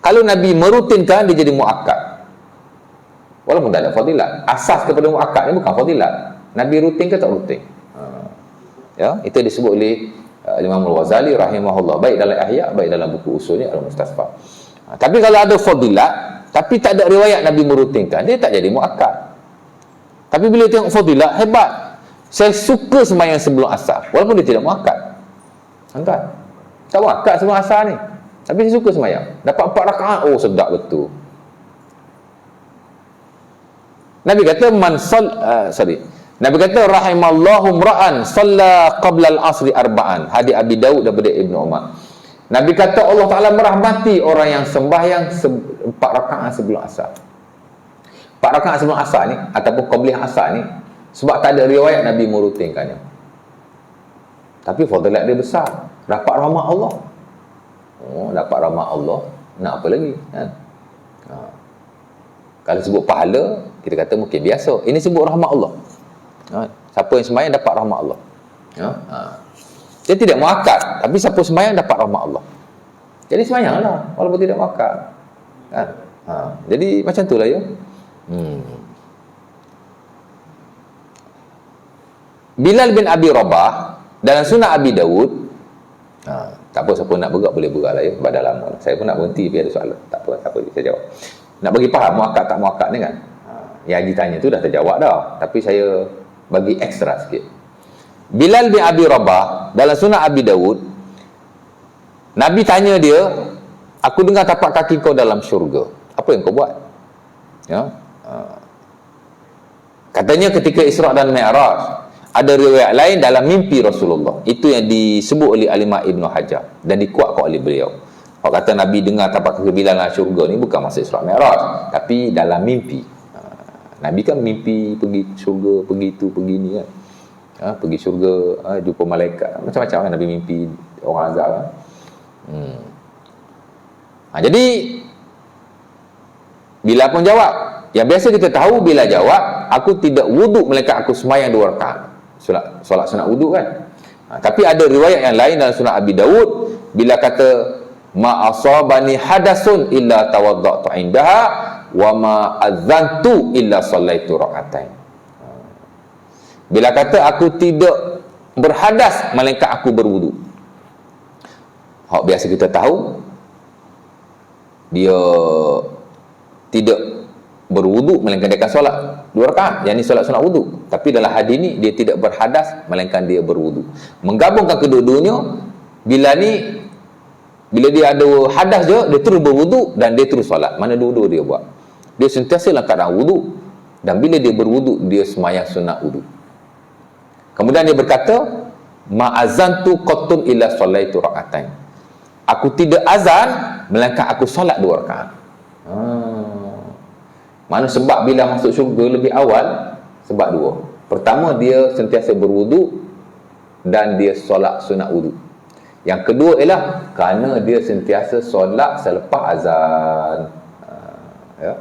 kalau Nabi merutinkan dia jadi muakkad. Walaupun tak ada fadilat. Asas kepada muakkad ni bukan fadilat. Nabi rutin ke tak rutin? Ya, itu disebut oleh Imam Al-Ghazali rahimahullah, baik dalam Ihya, baik dalam buku usulnya Al-Mustasfa. Tapi kalau ada fadilat tapi tak ada riwayat Nabi merutinkan, dia tak jadi muakkad. Tapi bila tengok fadilat, hebat. Saya suka sembahyang sebelum asar walaupun dia tidak muakkad. Kan? Tak muakkad sebelum asar ni, tapi saya suka sembahyang. Dapat 4 rakaat, oh sedap betul. Nabi kata Nabi kata rahimallahu ra'an shalla qabla al-asri arba'an. Hadis Abi Daud daripada Ibnu Umar. Nabi kata Allah Taala merahmati orang yang sembahyang 4 rakaat sebelum asar. 4 rakaat sebelum asar ni ataupun qabliyah asar ni sebab tak ada riwayat Nabi merutinkannya. Tapi fadilat dia besar. Dapat rahmat Allah. Dapat rahmat Allah, nak apa lagi? Kan? Kalau sebut pahala, kita kata mungkin biasa. Ini sebut rahmat Allah. Siapa yang sembahyang dapat rahmat Allah. Dia tidak muakkad, tapi siapa sembahyang dapat rahmat Allah. Jadi sembahyanglah walaupun tidak muakkad. Kan? Jadi macam itulah ya. Bilal bin Abi Rabah dalam Sunan Abi Daud, tak apa, siapa nak berat boleh berat lah ya, pada lama. Saya pun nak berhenti biar ada soalan. Tak apa, saya jawab. Nak bagi faham muakkad tak muakkad ni kan. Yang Haji tanya tu dah terjawab dah, tapi saya bagi ekstra sikit. Bilal bin Abi Rabah dalam Sunan Abi Daud, Nabi tanya dia, aku dengar tapak kaki kau dalam syurga, apa yang kau buat? Ya? Katanya ketika Isra' dan Mi'raj, ada riwayat lain dalam mimpi Rasulullah. Itu yang disebut oleh Al-Imam Ibn Hajar dan dikuatkan oleh beliau. Orang kata Nabi dengar tapak kaki Bilal dalam syurga ni bukan masa Isra' Mi'raj, tapi dalam mimpi. Nabi kan mimpi pergi syurga, pergi tu, pergi ni kan. Pergi syurga, jumpa malaikat, macam-macam kan Nabi mimpi orang azab kan. Jadi Bilal pun jawab. Yang biasa kita tahu Bilal jawab, aku tidak wuduk melainkan aku sembahyang 2 rakaat. Solat sunat wuduk kan. Tapi ada riwayat yang lain dalam Sunan Abi Daud, bila kata ma asabani hadasun illa tawaddatu indaha wa ma adzantu illa sallaitu rakaatain. Bila kata aku tidak berhadas melainkan aku berwuduk. Hak biasa kita tahu dia tidak berwuduk melainkan dia akan solat 2 rakaat, yang ni solat sunat wuduk. Tapi dalam hadis ni dia tidak berhadas melainkan dia berwuduk. Menggabungkan kedua-duanya, bila dia ada hadas je, dia terus berwuduk dan dia terus solat. Mana dua-dua dia buat? Dia sentiasa dalam keadaan wuduk, dan bila dia berwuduk dia sembahyang sunat wuduk. Kemudian dia berkata, ma'azantu qattun illa sallaitu rakaatain. Aku tidak azan melainkan aku solat 2 rakaat. Mana sebab bila masuk syurga lebih awal? Sebab 2. Pertama, dia sentiasa berwuduk dan dia solat sunat wuduk. Yang kedua ialah kerana dia sentiasa solat selepas azan. Ya.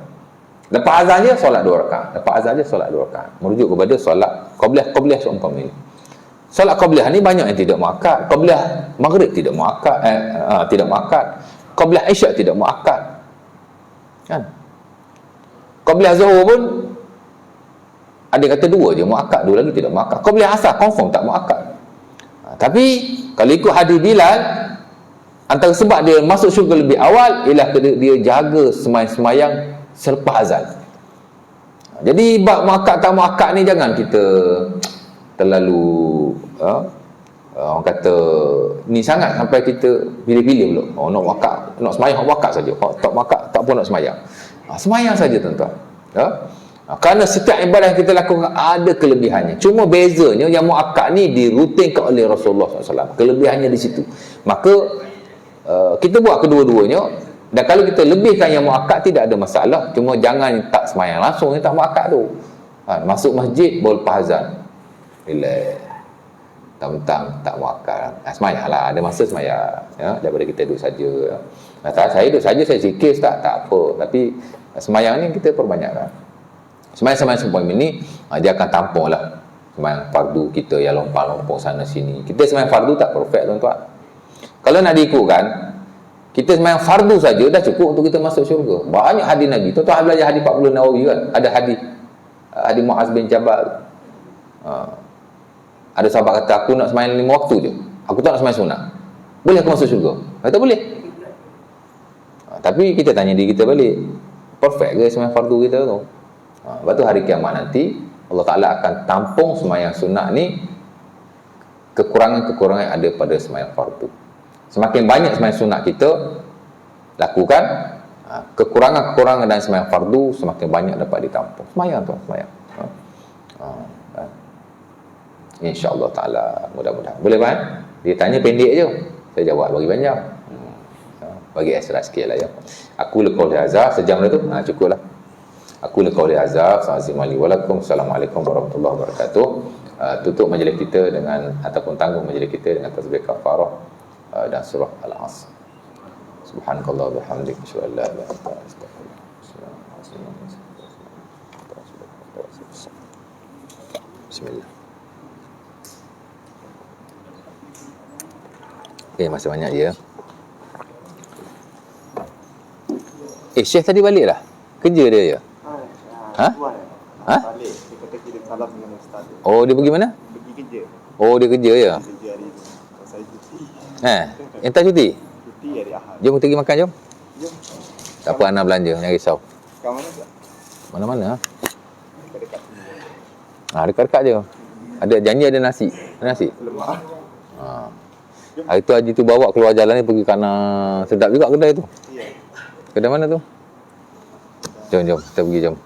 Lepas azan je solat 2 rakaat. Lepas azan je solat 2 rakaat. Merujuk kepada solat qabliyah seumpama ini. Solat qabliyah ni banyak yang tidak muakkad. Qabliyah maghrib tidak muakkad, tidak muakkad. Qabliyah isyak tidak muakkad. Kan? Qabliyah zuhur pun ada kata 2 je muakkad, 2 lagi tidak muakkad. Qabliyah asar confirm tak muakkad. Tapi kalau ikut hadis Bilal, antara sebab dia masuk syurga lebih awal ialah dia jaga sembahyang selepas azan. Jadi bab muakkad tak muakkad ni jangan kita terlalu orang kata ni sangat sampai kita pilih-pilih pula. Nak muakkad, nak semayang muakkad saja. Tak muakkad tak pun nak semayang. Semayang saja tuan-tuan. Kerana setiap ibadah yang kita lakukan ada kelebihannya. Cuma bezanya yang muakkad ni dirutinkan oleh Rasulullah SAW. Kelebihannya di situ. Maka kita buat kedua-duanya. Dan kalau kita lebihkan yang muakkad tidak ada masalah. Cuma jangan tak semayang langsung yang tak muakkad tu. Masuk masjid baru lepas azan. Relax. Tentang tak muakkad. Semayang lah. Ada masa semayang. Daripada kita duduk saja. Saya duduk saja, saya zikir tak apa. Tapi semayang ni kita perbanyakkan. Semayang-semayang semua ini dia akan tampung lah semayang fardu kita yang lompang-lompong sana sini. Kita semayang fardu tak perfect tuan-tuan. Kalau nak diikutkan, kita semayang fardu saja dah cukup untuk kita masuk syurga. Banyak hadis Nabi. Tuan-tuan belajar hadis 40 Nawawi kan? Ada hadis Muaz bin Jabal. Ada sahabat kata, aku nak semayang 5 waktu je. Aku tak nak semayang sunat. Boleh aku masuk syurga? Kata boleh. Tapi kita tanya diri kita balik, perfect ke semayang fardu kita tu? Lepas tu hari kiamat nanti Allah Ta'ala akan tampung semayang sunat ni kekurangan-kekurangan yang ada pada semayang fardu. Semakin banyak semayang sunat kita lakukan, kekurangan-kekurangan dan semayang fardu semakin banyak dapat ditampung. Semayang tu, semayang. InsyaAllah Ta'ala, mudah-mudahan. Boleh kan? Dia tanya pendek je, saya jawab bagi panjang. Bagi extra sikit lah ya. Aku lekau lihazah, sejam dah tu, cukup lah. Aku lekau lihazah, Assalamualaikum warahmatullahi wabarakatuh. Tutup majlis kita dengan, ataupun tanggung majlis kita dengan tasbih kafarah dan surah Al-Asr. Subhanakallah bihamdik, asyhadu an la ilaha illa anta, astaghfiruka. Bismillah. Okay, masih banyak je. Syekh tadi balik lah? Kerja dia je? Balik. Dia kata kirim salam dengan ustaz. Oh, dia pergi mana? Pergi kerja. Oh, dia kerja je? Kerja hari ni. Saya cuti. Yang tak cuti? Cuti hari Ahad. Jom kita pergi makan, jom. Jom. Tak apa, Ana belanja, jangan risau. Kat mana tak? Mana-mana? Dekat sini. Dekat-dekat je. Ada janji ada nasi. Ada nasi? Lemak. Hari tu Haji tu bawa keluar jalan ni pergi kanan. Sedap juga kedai tu. Ya. Kedai mana tu? Jom, kita pergi, jom.